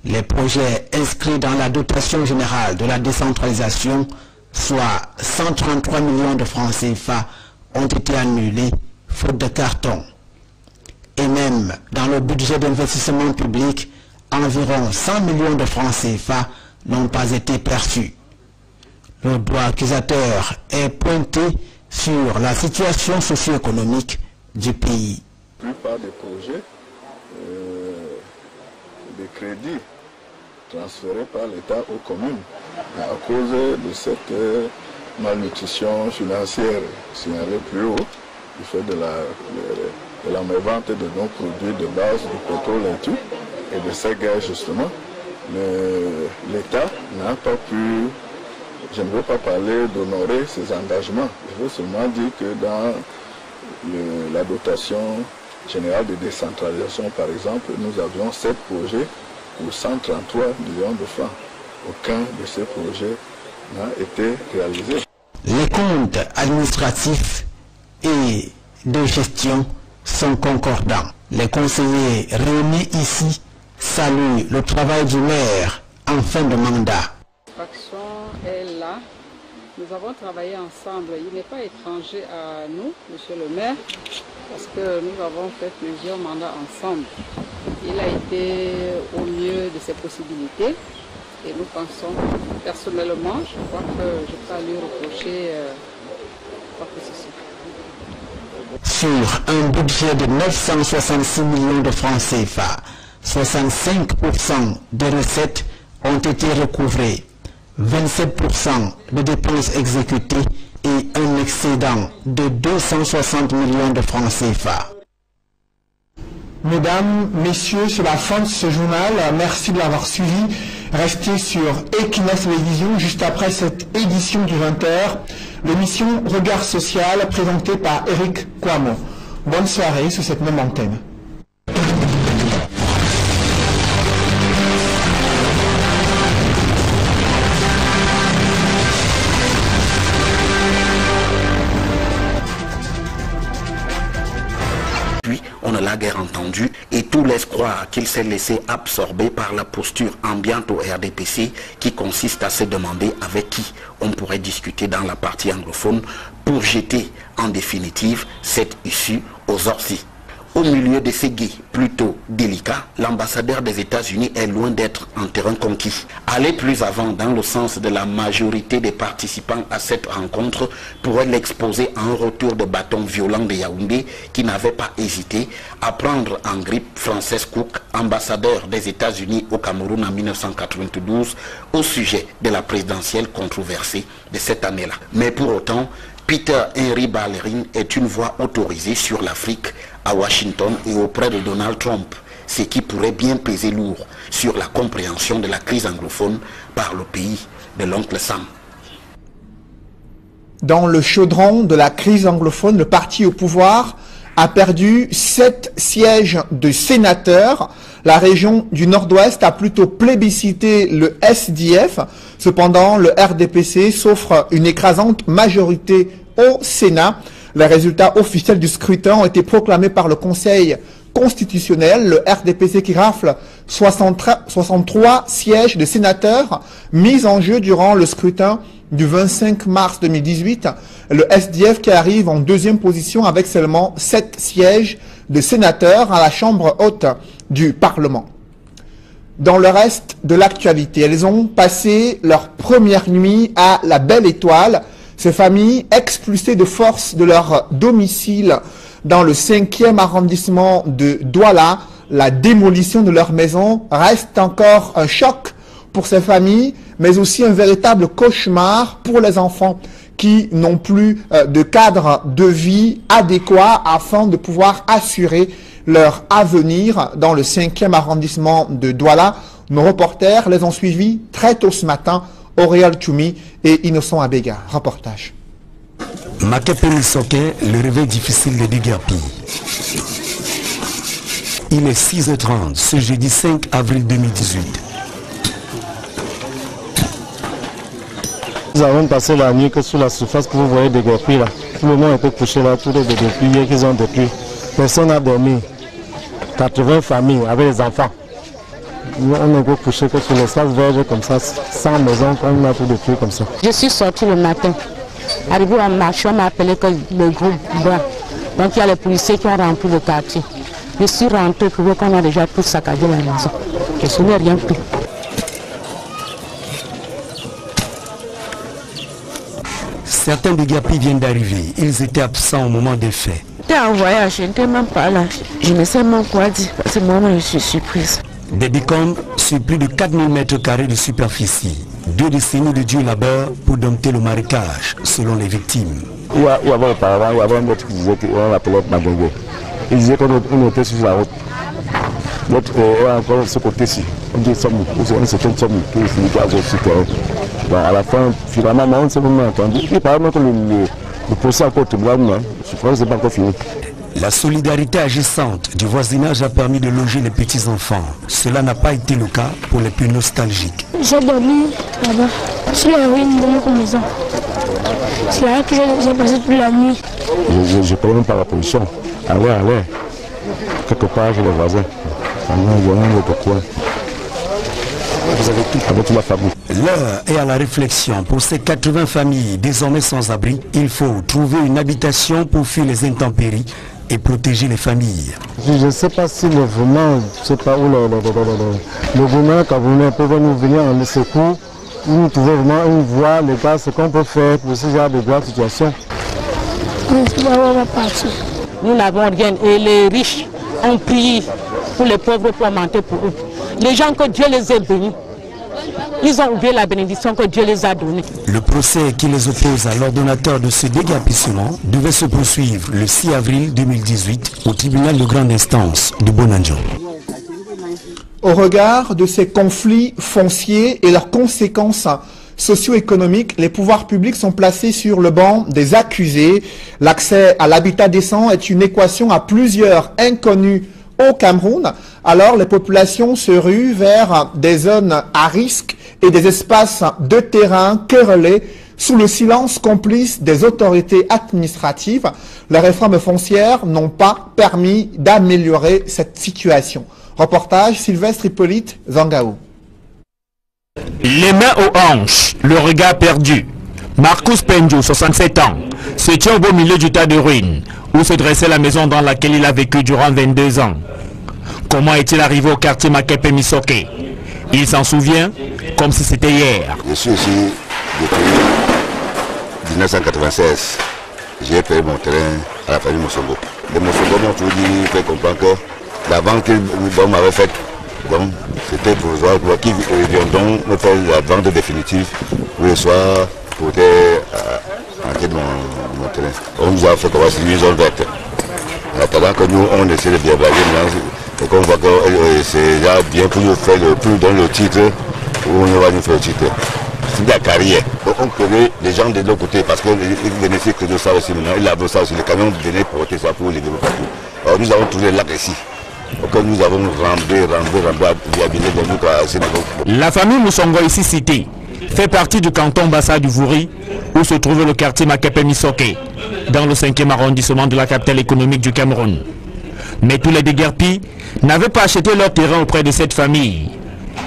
Les projets inscrits dans la dotation générale de la décentralisation, soit 133 millions de francs CFA, ont été annulés faute de carton. Et même dans le budget d'investissement public, environ 100 millions de francs CFA n'ont pas été perçus. Le doigt accusateur est pointé sur la situation socio-économique du pays. La plupart des projets, des crédits transférés par l'État aux communes à cause de cette malnutrition financière signalée plus haut, du fait de la mévente de nos produits de base, du pétrole et tout, et de ces guerres justement, l'État n'a pas pu, je ne veux pas parler d'honorer ses engagements, je veux seulement dire que dans la dotation générale de décentralisation, par exemple, nous avions 7 projets pour 133 millions de francs. Aucun de ces projets n'a été réalisé. Les comptes administratifs et de gestion sont concordants. Les conseillers réunis ici saluent le travail du maire en fin de mandat. L'action est là. Nous avons travaillé ensemble. Il n'est pas étranger à nous, monsieur le maire, parce que nous avons fait plusieurs mandats ensemble. Il a été au mieux de ses possibilités et nous pensons, personnellement, je crois que je ne peux pas lui reprocher quoi que ce soit. Sur un budget de 966 millions de francs CFA, 65% des recettes ont été recouvrées. 27% de dépenses exécutées et un excédent de 260 millions de francs CFA. Mesdames, messieurs, c'est la fin de ce journal. Merci de l'avoir suivi. Restez sur Equinox Télévision juste après cette édition du 20h. L'émission Regard Social présentée par Eric Kwamo. Bonne soirée sur cette même antenne. On ne l'a guère entendu et tout laisse croire qu'il s'est laissé absorber par la posture ambiante au RDPC qui consiste à se demander avec qui on pourrait discuter dans la partie anglophone pour jeter en définitive cette issue aux orties. Au milieu de ces guets plutôt délicats, l'ambassadeur des États-Unis est loin d'être en terrain conquis. Aller plus avant dans le sens de la majorité des participants à cette rencontre pourrait l'exposer à un retour de bâton violent de Yaoundé qui n'avait pas hésité à prendre en grippe Frances Cook, ambassadeur des États-Unis au Cameroun en 1992 au sujet de la présidentielle controversée de cette année-là. Mais pour autant, Peter Henry Ballerin est une voix autorisée sur l'Afrique à Washington et auprès de Donald Trump, ce qui pourrait bien peser lourd sur la compréhension de la crise anglophone par le pays de l'oncle Sam. Dans le chaudron de la crise anglophone, le parti au pouvoir a perdu 7 sièges de sénateurs. La région du Nord-Ouest a plutôt plébiscité le SDF. Cependant, le RDPC s'offre une écrasante majorité au Sénat. Les résultats officiels du scrutin ont été proclamés par le Conseil constitutionnel. Le RDPC qui rafle 63 sièges de sénateurs mis en jeu durant le scrutin du 25 mars 2018. Le SDF qui arrive en deuxième position avec seulement 7 sièges de sénateurs à la Chambre haute du Parlement. Dans le reste de l'actualité, elles ont passé leur première nuit à la Belle Étoile. Ces familles expulsées de force de leur domicile dans le 5e arrondissement de Douala, la démolition de leur maison reste encore un choc pour ces familles, mais aussi un véritable cauchemar pour les enfants qui n'ont plus de cadre de vie adéquat afin de pouvoir assurer leur avenir dans le 5e arrondissement de Douala. Nos reporters les ont suivis très tôt ce matin, Auréal Choumi et Innocent Abega. Reportage. Makepe Misoké, le réveil difficile des déguerpis. Il est 6h30, ce jeudi 5 avril 2018. Nous avons passé la nuit que sur la surface que vous voyez déguerpis là. Tout le monde était couché là, tous les déguerpis hier qu'ils ont détruits. Personne n'a dormi. 80 familles avec les enfants. Nous, on était couché que sur l'espace vert comme ça, 100 maisons, on a tout détruit comme ça. Je suis sorti le matin. Arrivé en marchant, on m'a appelé que le groupe bras. Donc il y a les policiers qui ont rempli le quartier. Je suis rentré pour voir qu'on a déjà tout saccagé la maison. Je n'ai rien pris. Certains déguerpis viennent d'arriver. Ils étaient absents au moment des faits. J'étais en voyage, je n'étais même pas là. Je ne sais même quoi dire. Parce que moi, je suis surprise. Des décombres sur plus de 4000 mètres carrés de superficie. 2 décennies de dur labeur pour dompter le marécage, selon les victimes. Ou avant auparavant, ou avant notre qui disait qu'on l'appelait Magongo. Il disait qu'on était sur la route. L'autre, encore ce côté-ci, on dit Somme, on s'était Somme, qui est celui qui a aussi terrain. Bon, à la fin, finalement, on ne s'est pas entendu. Et par exemple, le procès encore au tribunal, je crois que ce n'est pas encore fini. La solidarité agissante du voisinage a permis de loger les petits-enfants. Cela n'a pas été le cas pour les plus nostalgiques. J'ai dormi là-bas, sur la ruine de notre maison. C'est là que j'ai passé toute la nuit. Je ne prends même pas la position. Allez, quelque part, j'ai les voisins. Vous avez tout avec toute la famille. L'heure est à la réflexion. Pour ces 80 familles désormais sans abri, il faut trouver une habitation pour fuir les intempéries et protéger les familles. Je ne sais pas si le gouvernement, je sais pas où le gouvernement camerounais peut nous venir en secours, ou nous trouver vraiment une voie légale, ce qu'on peut faire pour ce genre de grave situation. Nous n'avons rien et les riches ont prié pour les pauvres pour augmenter pour eux. Les gens que Dieu les ait bénis, ils ont oublié la bénédiction que Dieu les a donnée. Le procès qui les oppose à l'ordonnateur de ce déguerpissement devait se poursuivre le 6 avril 2018 au tribunal de grande instance de Bonanjo. Au regard de ces conflits fonciers et leurs conséquences socio-économiques, les pouvoirs publics sont placés sur le banc des accusés. L'accès à l'habitat décent est une équation à plusieurs inconnues au Cameroun. Alors les populations se ruent vers des zones à risque et des espaces de terrain querellés sous le silence complice des autorités administratives. Les réformes foncières n'ont pas permis d'améliorer cette situation. Reportage Sylvestre Hippolyte Zangao. Les mains aux hanches, le regard perdu. Marcus Penjo, 67 ans, se tient au beau milieu du tas de ruines où se dressait la maison dans laquelle il a vécu durant 22 ans. Comment est-il arrivé au quartier Makepe Misoké? Il s'en souvient comme si c'était hier. Je suis ici depuis 1996. J'ai payé mon terrain à la famille Mosongo. Les Mosongo m'ont toujours dit, fait comprendre que la vente qu'ils m'avaient faite, c'était provisoire pour qu'ils viennent me faire la vente définitive pour le soir pour entrer mon terrain. On nous a fait comme si une zone verte. En attendant que nous, on essaie de bien blaguer maintenant, et qu'on voit que c'est déjà bien pour nous faire le plus dans le titre, où on va nous faire le titre. C'est la carrière. Donc on connaît les gens de l'autre côté, parce qu'ils venaient de ça aussi maintenant, ils lavent ça aussi, les camions venaient porter ça pour les développer partout. Alors nous avons trouvé là ici. Donc nous avons rembé, viabilisé de nous à ces niveaux. La famille Moussongo ici citée fait partie du canton Bassa du Vouri, où se trouve le quartier Makepe Misoké, dans le 5e arrondissement de la capitale économique du Cameroun. Mais tous les déguerpis n'avaient pas acheté leur terrain auprès de cette famille.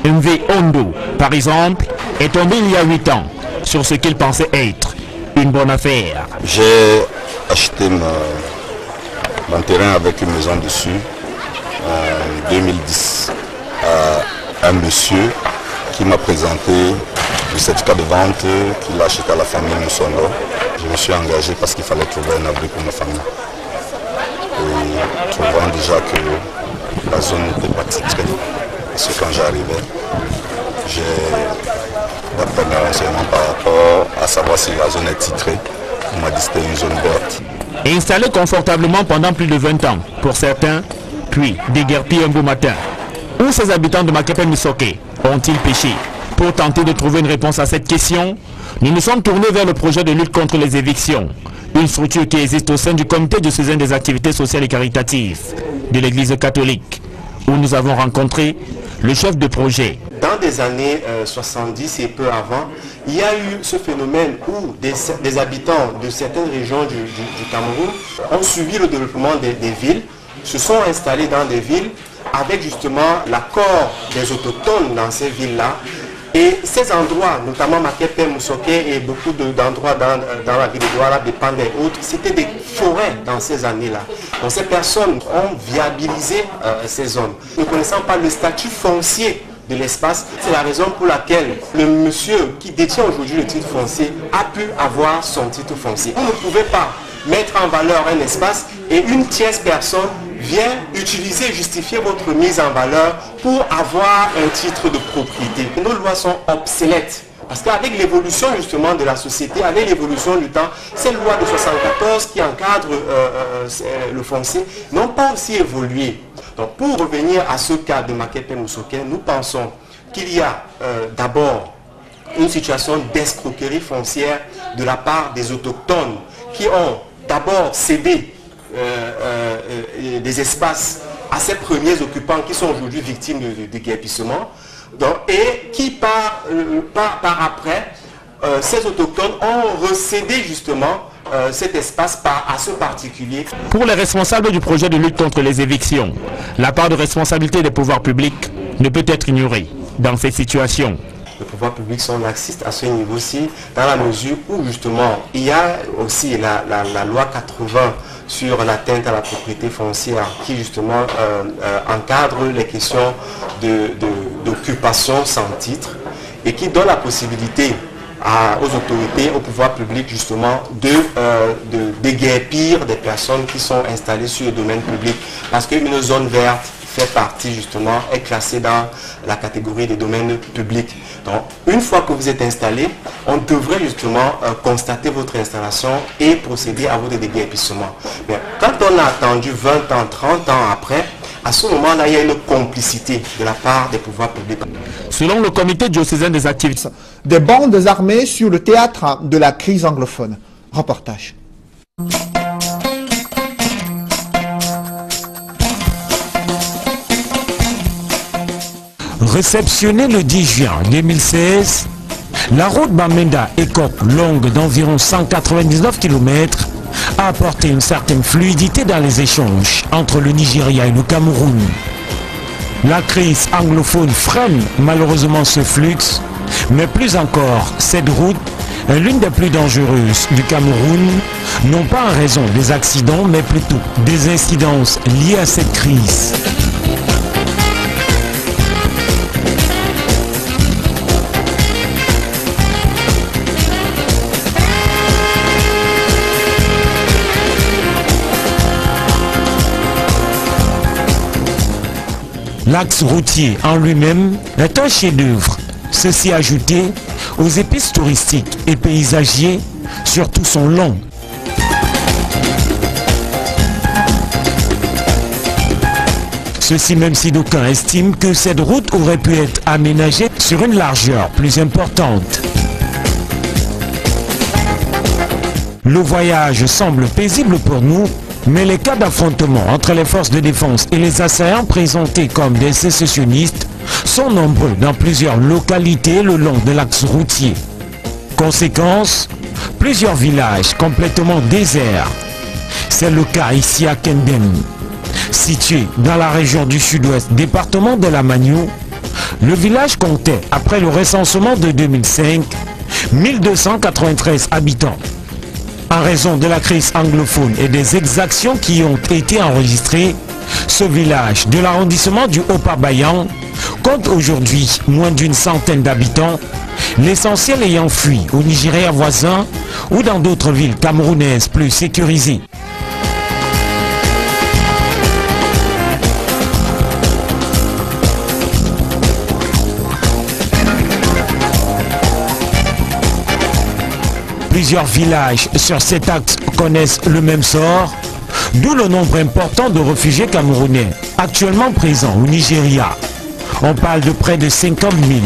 MV Ondo, par exemple, est tombé il y a 8 ans sur ce qu'il pensait être une bonne affaire. J'ai acheté mon terrain avec une maison dessus en 2010 à un monsieur qui m'a présenté le certificat de vente qu'il a acheté à la famille Moussongo. Je me suis engagé parce qu'il fallait trouver un abri pour ma famille. voyant déjà que la zone n'était pas titrée. Parce que quand j'arrivais, j'ai la première renseignement par rapport à savoir si la zone est titrée. On m'a dit que c'était une zone verte. Installés confortablement pendant plus de 20 ans, pour certains, puis déguerpis un beau matin. Où ces habitants de Makepe Musoke ont-ils péché? Pour tenter de trouver une réponse à cette question, nous nous sommes tournés vers le projet de lutte contre les évictions, une structure qui existe au sein du comité diocésain des activités sociales et caritatives de l'Église catholique, où nous avons rencontré le chef de projet. Dans des années 70 et peu avant, il y a eu ce phénomène où des habitants de certaines régions du Cameroun ont suivi le développement des villes, se sont installés dans des villes avec justement l'accord des autochtones dans ces villes-là. Et ces endroits, notamment Makepe, Musoke et beaucoup d'endroits dans la ville de Douala, Bépande et autres, c'était des forêts dans ces années-là. Donc ces personnes ont viabilisé ces zones. Ne connaissant pas le statut foncier de l'espace, c'est la raison pour laquelle le monsieur qui détient aujourd'hui le titre foncier a pu avoir son titre foncier. Vous ne pouvez pas mettre en valeur un espace et une tierce personne vient utiliser, justifier votre mise en valeur pour avoir un titre de propriété. Nos lois sont obsolètes. Parce qu'avec l'évolution justement de la société, avec l'évolution du temps, ces lois de 74 qui encadrent le foncier n'ont pas aussi évolué. Donc pour revenir à ce cas de Makepe Musoke, nous pensons qu'il y a d'abord une situation d'escroquerie foncière de la part des autochtones qui ont d'abord cédé des espaces à ces premiers occupants qui sont aujourd'hui victimes de guérpissement, et qui par après, ces autochtones ont recédé justement cet espace à ce particulier. Pour les responsables du projet de lutte contre les évictions, la part de responsabilité des pouvoirs publics ne peut être ignorée dans ces situations. Les pouvoirs publics sont laxistes à ce niveau-ci, dans la mesure où justement il y a aussi la loi 80 sur l'atteinte à la propriété foncière qui justement encadre les questions d'occupation sans titre et qui donne la possibilité aux autorités, aux pouvoirs publics justement de déguerpir des personnes qui sont installées sur le domaine public, parce qu'une zone verte fait partie justement, est classée dans la catégorie des domaines publics. Donc une fois que vous êtes installé, on devrait justement constater votre installation et procéder à votre déguerpissement. Mais quand on a attendu 20 ans, 30 ans après, à ce moment-là, il y a une complicité de la part des pouvoirs publics. Selon le comité diocésain des activités, des bandes armées sur le théâtre de la crise anglophone. Reportage. Réceptionnée le 10 juin 2016, la route Bamenda-Ekop, longue d'environ 199 km, a apporté une certaine fluidité dans les échanges entre le Nigeria et le Cameroun. La crise anglophone freine malheureusement ce flux, mais plus encore, cette route est l'une des plus dangereuses du Cameroun, non pas en raison des accidents, mais plutôt des incidences liées à cette crise. L'axe routier en lui-même est un chef-d'œuvre, ceci ajouté aux épices touristiques et paysagers sur tout son long. Ceci même si d'aucuns estiment que cette route aurait pu être aménagée sur une largeur plus importante. Le voyage semble paisible pour nous, mais les cas d'affrontement entre les forces de défense et les assaillants présentés comme des sécessionnistes sont nombreux dans plusieurs localités le long de l'axe routier. Conséquence, plusieurs villages complètement déserts. C'est le cas ici à Kendem. Situé dans la région du sud-ouest, département de la Magno, le village comptait, après le recensement de 2005, 1293 habitants. En raison de la crise anglophone et des exactions qui ont été enregistrées, ce village de l'arrondissement du Haut-Pabayan compte aujourd'hui moins d'une centaine d'habitants, l'essentiel ayant fui au Nigeria voisin ou dans d'autres villes camerounaises plus sécurisées. Plusieurs villages sur cet axe connaissent le même sort, d'où le nombre important de réfugiés camerounais actuellement présents au Nigeria. On parle de près de 50 000.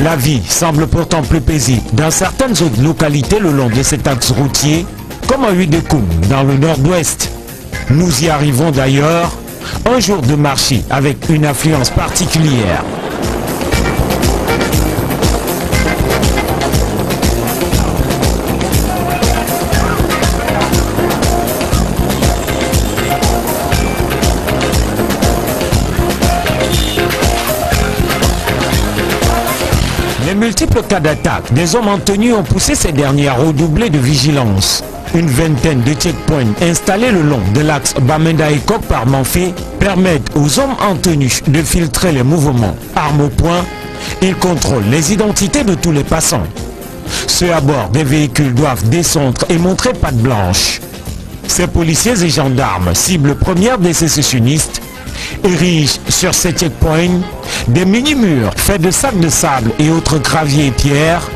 La vie semble pourtant plus paisible dans certaines autres localités le long de cet axe routier, comme à Huidekoum dans le nord-ouest. Nous y arrivons d'ailleurs un jour de marché avec une affluence particulière. Les multiples cas d'attaque des hommes en tenue ont poussé ces derniers à redoubler de vigilance. Une vingtaine de checkpoints installés le long de l'axe Bamenda-Ekok par Manfé permettent aux hommes en tenue de filtrer les mouvements. Armes au poing, ils contrôlent les identités de tous les passants. Ceux à bord des véhicules doivent descendre et montrer patte blanche. Ces policiers et gendarmes, cible première des sécessionnistes, érigent sur ces checkpoints des mini-murs faits de sacs de sable et autres graviers et pierres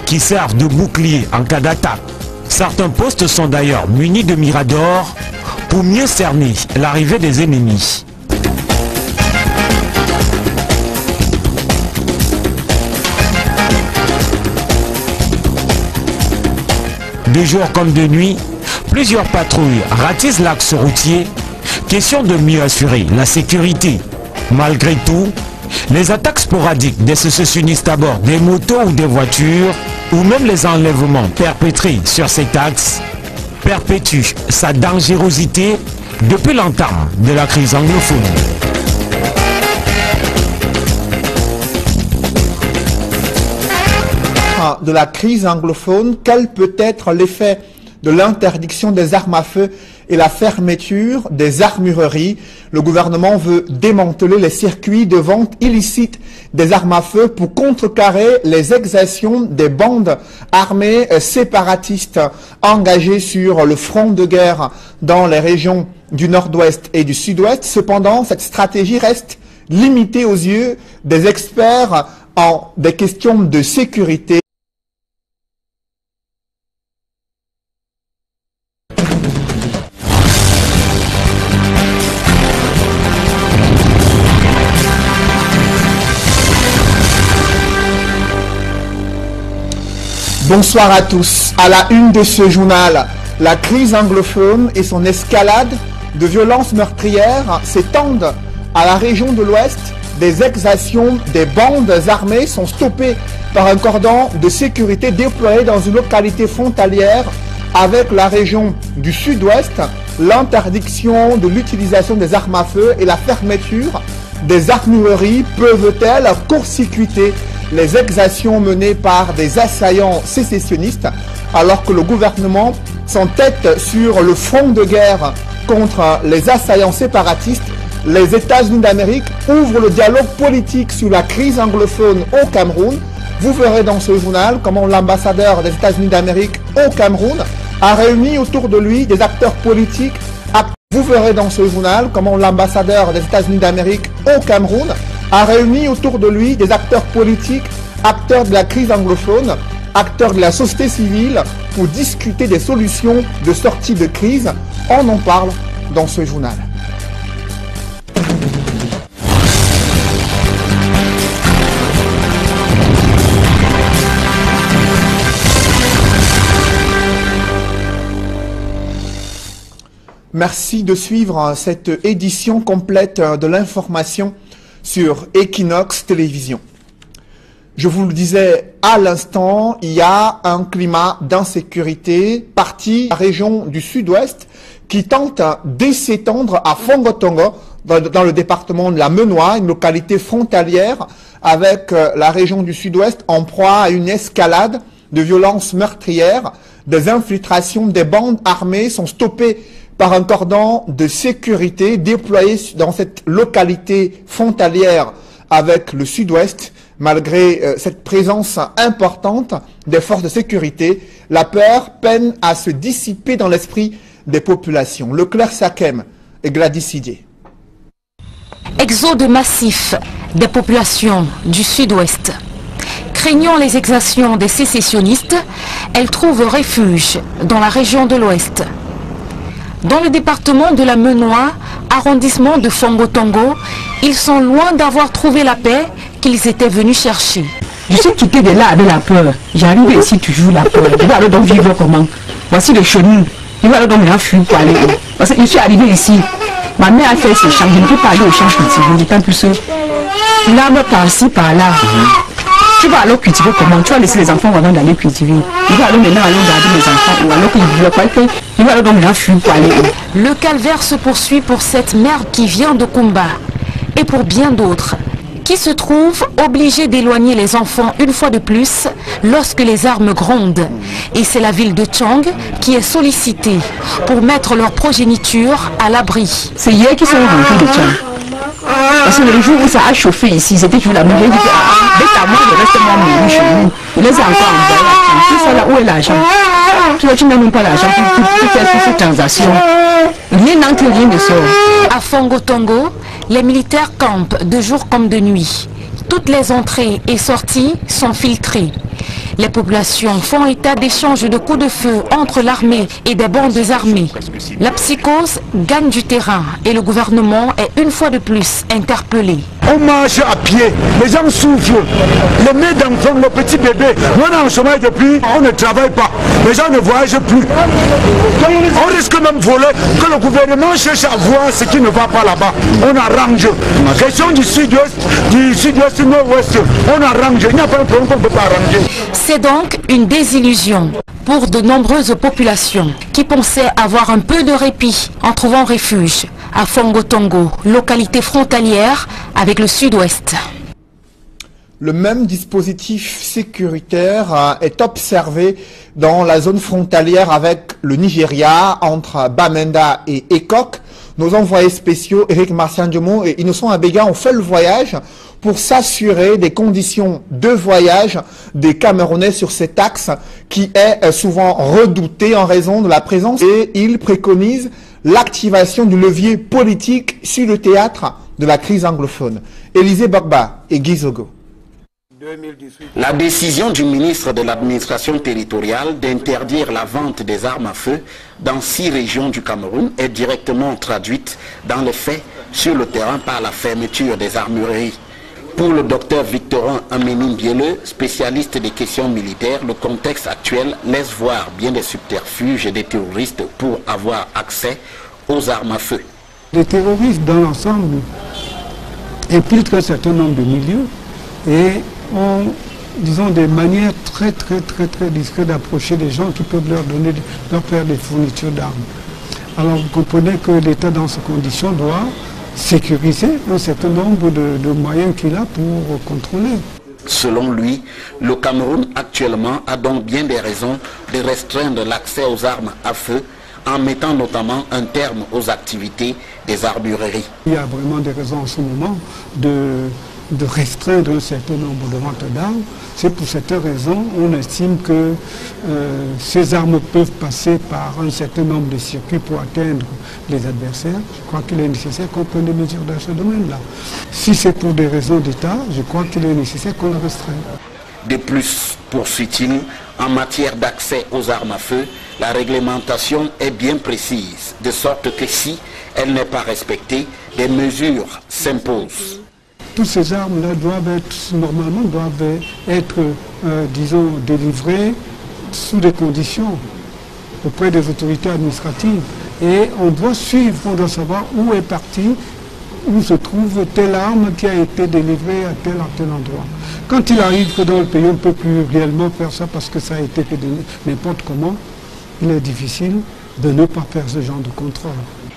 qui servent de boucliers en cas d'attaque. Certains postes sont d'ailleurs munis de miradors pour mieux cerner l'arrivée des ennemis. De jour comme de nuit, plusieurs patrouilles ratissent l'axe routier. Question de mieux assurer la sécurité. Malgré tout, les attaques sporadiques des sécessionnistes à bord des motos ou des voitures, ou même les enlèvements perpétrés sur cet axe, perpétuent sa dangerosité depuis l'entame de la crise anglophone. De la crise anglophone, quel peut être l'effet de l'interdiction des armes à feu et la fermeture des armureries? Le gouvernement veut démanteler les circuits de vente illicite des armes à feu pour contrecarrer les exactions des bandes armées séparatistes engagées sur le front de guerre dans les régions du nord-ouest et du sud-ouest. Cependant, cette stratégie reste limitée aux yeux des experts en des questions de sécurité. Bonsoir à tous. À la une de ce journal, la crise anglophone et son escalade de violences meurtrières s'étendent à la région de l'Ouest. Des exactions des bandes armées sont stoppées par un cordon de sécurité déployé dans une localité frontalière avec la région du Sud-Ouest. L'interdiction de l'utilisation des armes à feu et la fermeture des armureries peuvent-elles court-circuiter les exactions menées par des assaillants sécessionnistes alors que le gouvernement s'entête sur le front de guerre contre les assaillants séparatistes? Les États-Unis d'Amérique ouvrent le dialogue politique sur la crise anglophone au Cameroun. Vous verrez dans ce journal comment l'ambassadeur des États-Unis d'Amérique au Cameroun a réuni autour de lui des acteurs politiques. Vous verrez dans ce journal comment l'ambassadeur des États-Unis d'Amérique au Cameroun a réuni autour de lui des acteurs politiques, acteurs de la crise anglophone, acteurs de la société civile pour discuter des solutions de sortie de crise. On en parle dans ce journal. Merci de suivre cette édition complète de l'information sur Equinox Télévision. Je vous le disais à l'instant, il y a un climat d'insécurité parti de la région du sud-ouest qui tente de s'étendre à Fongotongo, dans le département de la Menoie, une localité frontalière avec la région du sud-ouest en proie à une escalade de violences meurtrières. Des infiltrations des bandes armées sont stoppées par un cordon de sécurité déployé dans cette localité frontalière avec le sud-ouest. Malgré cette présence importante des forces de sécurité, la peur peine à se dissiper dans l'esprit des populations. Leclerc Sakem et Gladys Sidier. Exode massif des populations du sud-ouest. Craignant les exactions des sécessionnistes, elles trouvent refuge dans la région de l'Ouest. Dans le département de la Menoie, arrondissement de Fongo-Tongo, ils sont loin d'avoir trouvé la paix qu'ils étaient venus chercher. Je suis quitté de là avec la peur. J'arrive ici toujours la peur. Je vais alors donc vivre comment? Voici le chemin. Je vais alors donc maintenant fuir pour aller où? Parce que je suis arrivé ici. Ma mère a fait ses champs. Je ne peux pas aller au champ cultiver. D'autant plus l'arbre par-ci, par-là. Tu vas alors cultiver comment? Tu vas laisser les enfants avant d'aller cultiver. Je vais alors maintenant aller garder les enfants. Ou alors qu'ils vivent quoi que je vais alors donc maintenant fuir pour aller où? Le calvaire se poursuit pour cette mère qui vient de Kumba. Et pour bien d'autres, qui se trouvent obligés d'éloigner les enfants une fois de plus lorsque les armes grondent. Et c'est la ville de Tchang qui est sollicitée pour mettre leur progéniture à l'abri. C'est hier qu'ils sont rentrés de Tchang. Parce que le jour où ça a chauffé ici, c'était toujours la même. J'ai dit que dès qu'à moi, je reste moi chez nous. Je les ai encore envoyés à Tchang. Tout ça là, où est l'argent? Tu n'as même pas l'argent pour faire cette transaction. Rien n'entre, rien ne sort. À Fongo-Tongo, les militaires campent de jour comme de nuit. Toutes les entrées et sorties sont filtrées. Les populations font état d'échanges de coups de feu entre l'armée et des bandes armées. La psychose gagne du terrain et le gouvernement est une fois de plus interpellé. On marche à pied, les gens souffrent. Les mères d'enfants, les petits bébés, on est en chômage depuis, on ne travaille pas. Les gens ne voyagent plus. On risque même de voler, que le gouvernement cherche à voir ce qui ne va pas là-bas. On arrange. Question du sud-ouest, nord-ouest, on arrange. Il n'y a pas un problème qu'on ne peut pas arranger. C'est donc une désillusion pour de nombreuses populations qui pensaient avoir un peu de répit en trouvant refuge à Fongo-Tongo, localité frontalière avec le sud-ouest. Le même dispositif sécuritaire est observé dans la zone frontalière avec le Nigeria, entre Bamenda et Ekok. Nos envoyés spéciaux, Eric Martian Diomon et Innocent Abega, ont fait le voyage pour s'assurer des conditions de voyage des Camerounais sur cet axe qui est souvent redouté en raison de la présence, et ils préconisent l'activation du levier politique sur le théâtre de la crise anglophone. Élisée Bogba et Guy Zogo. La décision du ministre de l'administration territoriale d'interdire la vente des armes à feu dans 6 régions du Cameroun est directement traduite dans les faits sur le terrain par la fermeture des armureries. Pour le docteur Victorin Aménin-Bielleux, spécialiste des questions militaires, le contexte actuel laisse voir bien des subterfuges et des terroristes pour avoir accès aux armes à feu. Les terroristes dans l'ensemble infiltrent un certain nombre de milieux et ont, disons, des manières très discrètes d'approcher les gens qui peuvent leur faire des fournitures d'armes. Alors vous comprenez que l'État dans ces conditions doit sécuriser un certain nombre de moyens qu'il a pour contrôler. Selon lui, le Cameroun actuellement a donc bien des raisons de restreindre l'accès aux armes à feu en mettant notamment un terme aux activités des armureries. Il y a vraiment des raisons en ce moment de restreindre un certain nombre de ventes d'armes. C'est pour cette raison on estime que ces armes peuvent passer par un certain nombre de circuits pour atteindre les adversaires. Je crois qu'il est nécessaire qu'on prenne des mesures dans ce domaine-là. Si c'est pour des raisons d'État, je crois qu'il est nécessaire qu'on le restreigne. De plus, poursuit-il, en matière d'accès aux armes à feu, la réglementation est bien précise, de sorte que si elle n'est pas respectée, des mesures s'imposent. Toutes ces armes-là normalement doivent être, disons, délivrées sous des conditions auprès des autorités administratives. Et on doit suivre, on doit savoir où est partie, où se trouve telle arme qui a été délivrée à tel endroit. Quand il arrive que dans le pays on ne peut plus réellement faire ça parce que ça a été fait de n'importe comment, il est difficile de ne pas faire ce genre de contrôle.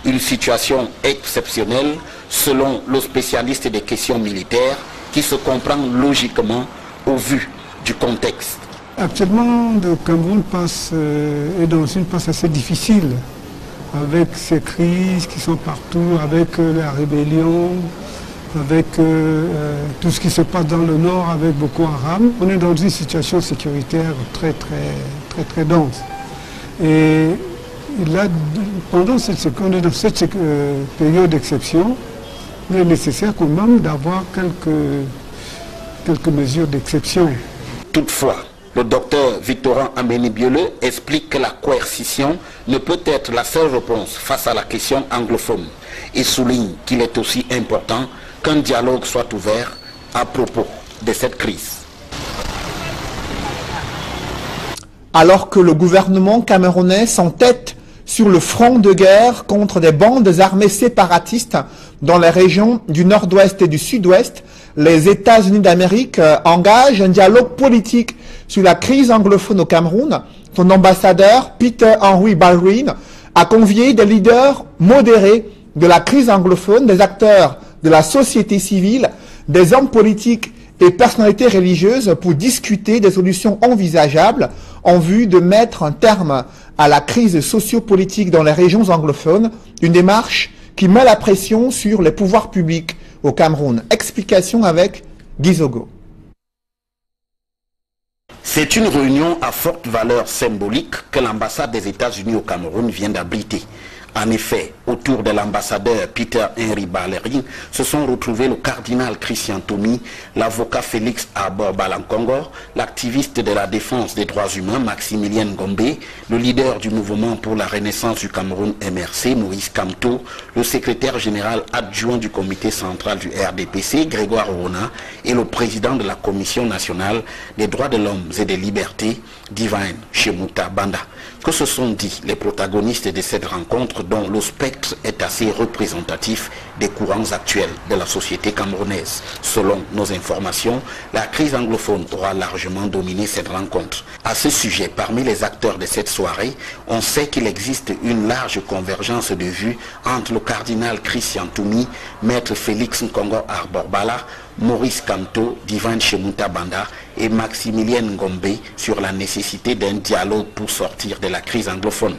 Une situation exceptionnelle selon le spécialiste des questions militaires qui se comprend logiquement au vu du contexte. Actuellement, le Cameroun est dans une passe assez difficile avec ces crises qui sont partout, avec la rébellion, avec tout ce qui se passe dans le nord avec Boko Haram. On est dans une situation sécuritaire très dense. Et là, pendant cette période d'exception, il est nécessaire quand même d'avoir quelques mesures d'exception. Toutefois, le docteur Victorin Ameni-Bioleux explique que la coercition ne peut être la seule réponse face à la question anglophone et souligne qu'il est aussi important qu'un dialogue soit ouvert à propos de cette crise. Alors que le gouvernement camerounais s'entête sur le front de guerre contre des bandes armées séparatistes dans les régions du nord-ouest et du sud-ouest, les États-Unis d'Amérique engagent un dialogue politique sur la crise anglophone au Cameroun. Son ambassadeur, Peter Henry Baldwin, a convié des leaders modérés de la crise anglophone, des acteurs de la société civile, des hommes politiques et personnalités religieuses pour discuter des solutions envisageables en vue de mettre un terme à la crise sociopolitique dans les régions anglophones, une démarche qui met la pression sur les pouvoirs publics au Cameroun. Explication avec Gizogo. C'est une réunion à forte valeur symbolique que l'ambassade des États-Unis au Cameroun vient d'abriter. En effet, autour de l'ambassadeur Peter Henry Baldwin se sont retrouvés le cardinal Christian Tomi, l'avocat Félix Arbor-Balankongor, l'activiste de la défense des droits humains Maximilien Ngombe, le leader du mouvement pour la renaissance du Cameroun MRC Maurice Kamto, le secrétaire général adjoint du comité central du RDPC Grégoire Rona et le président de la Commission nationale des droits de l'homme et des libertés Divine Shemuta Banda. Que se sont dit les protagonistes de cette rencontre dont le spectre est assez représentatif des courants actuels de la société camerounaise? Selon nos informations, la crise anglophone aura largement dominé cette rencontre. À ce sujet, parmi les acteurs de cette soirée, on sait qu'il existe une large convergence de vues entre le cardinal Christian Toumi, maître Félix Nkongo Arbor-Bala, Maurice Kamto, Divine Shemuta Banda et Maximilien Ngombe sur la nécessité d'un dialogue pour sortir de la crise anglophone.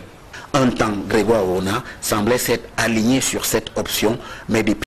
Un temps, Grégoire Rona semblait s'être aligné sur cette option, mais depuis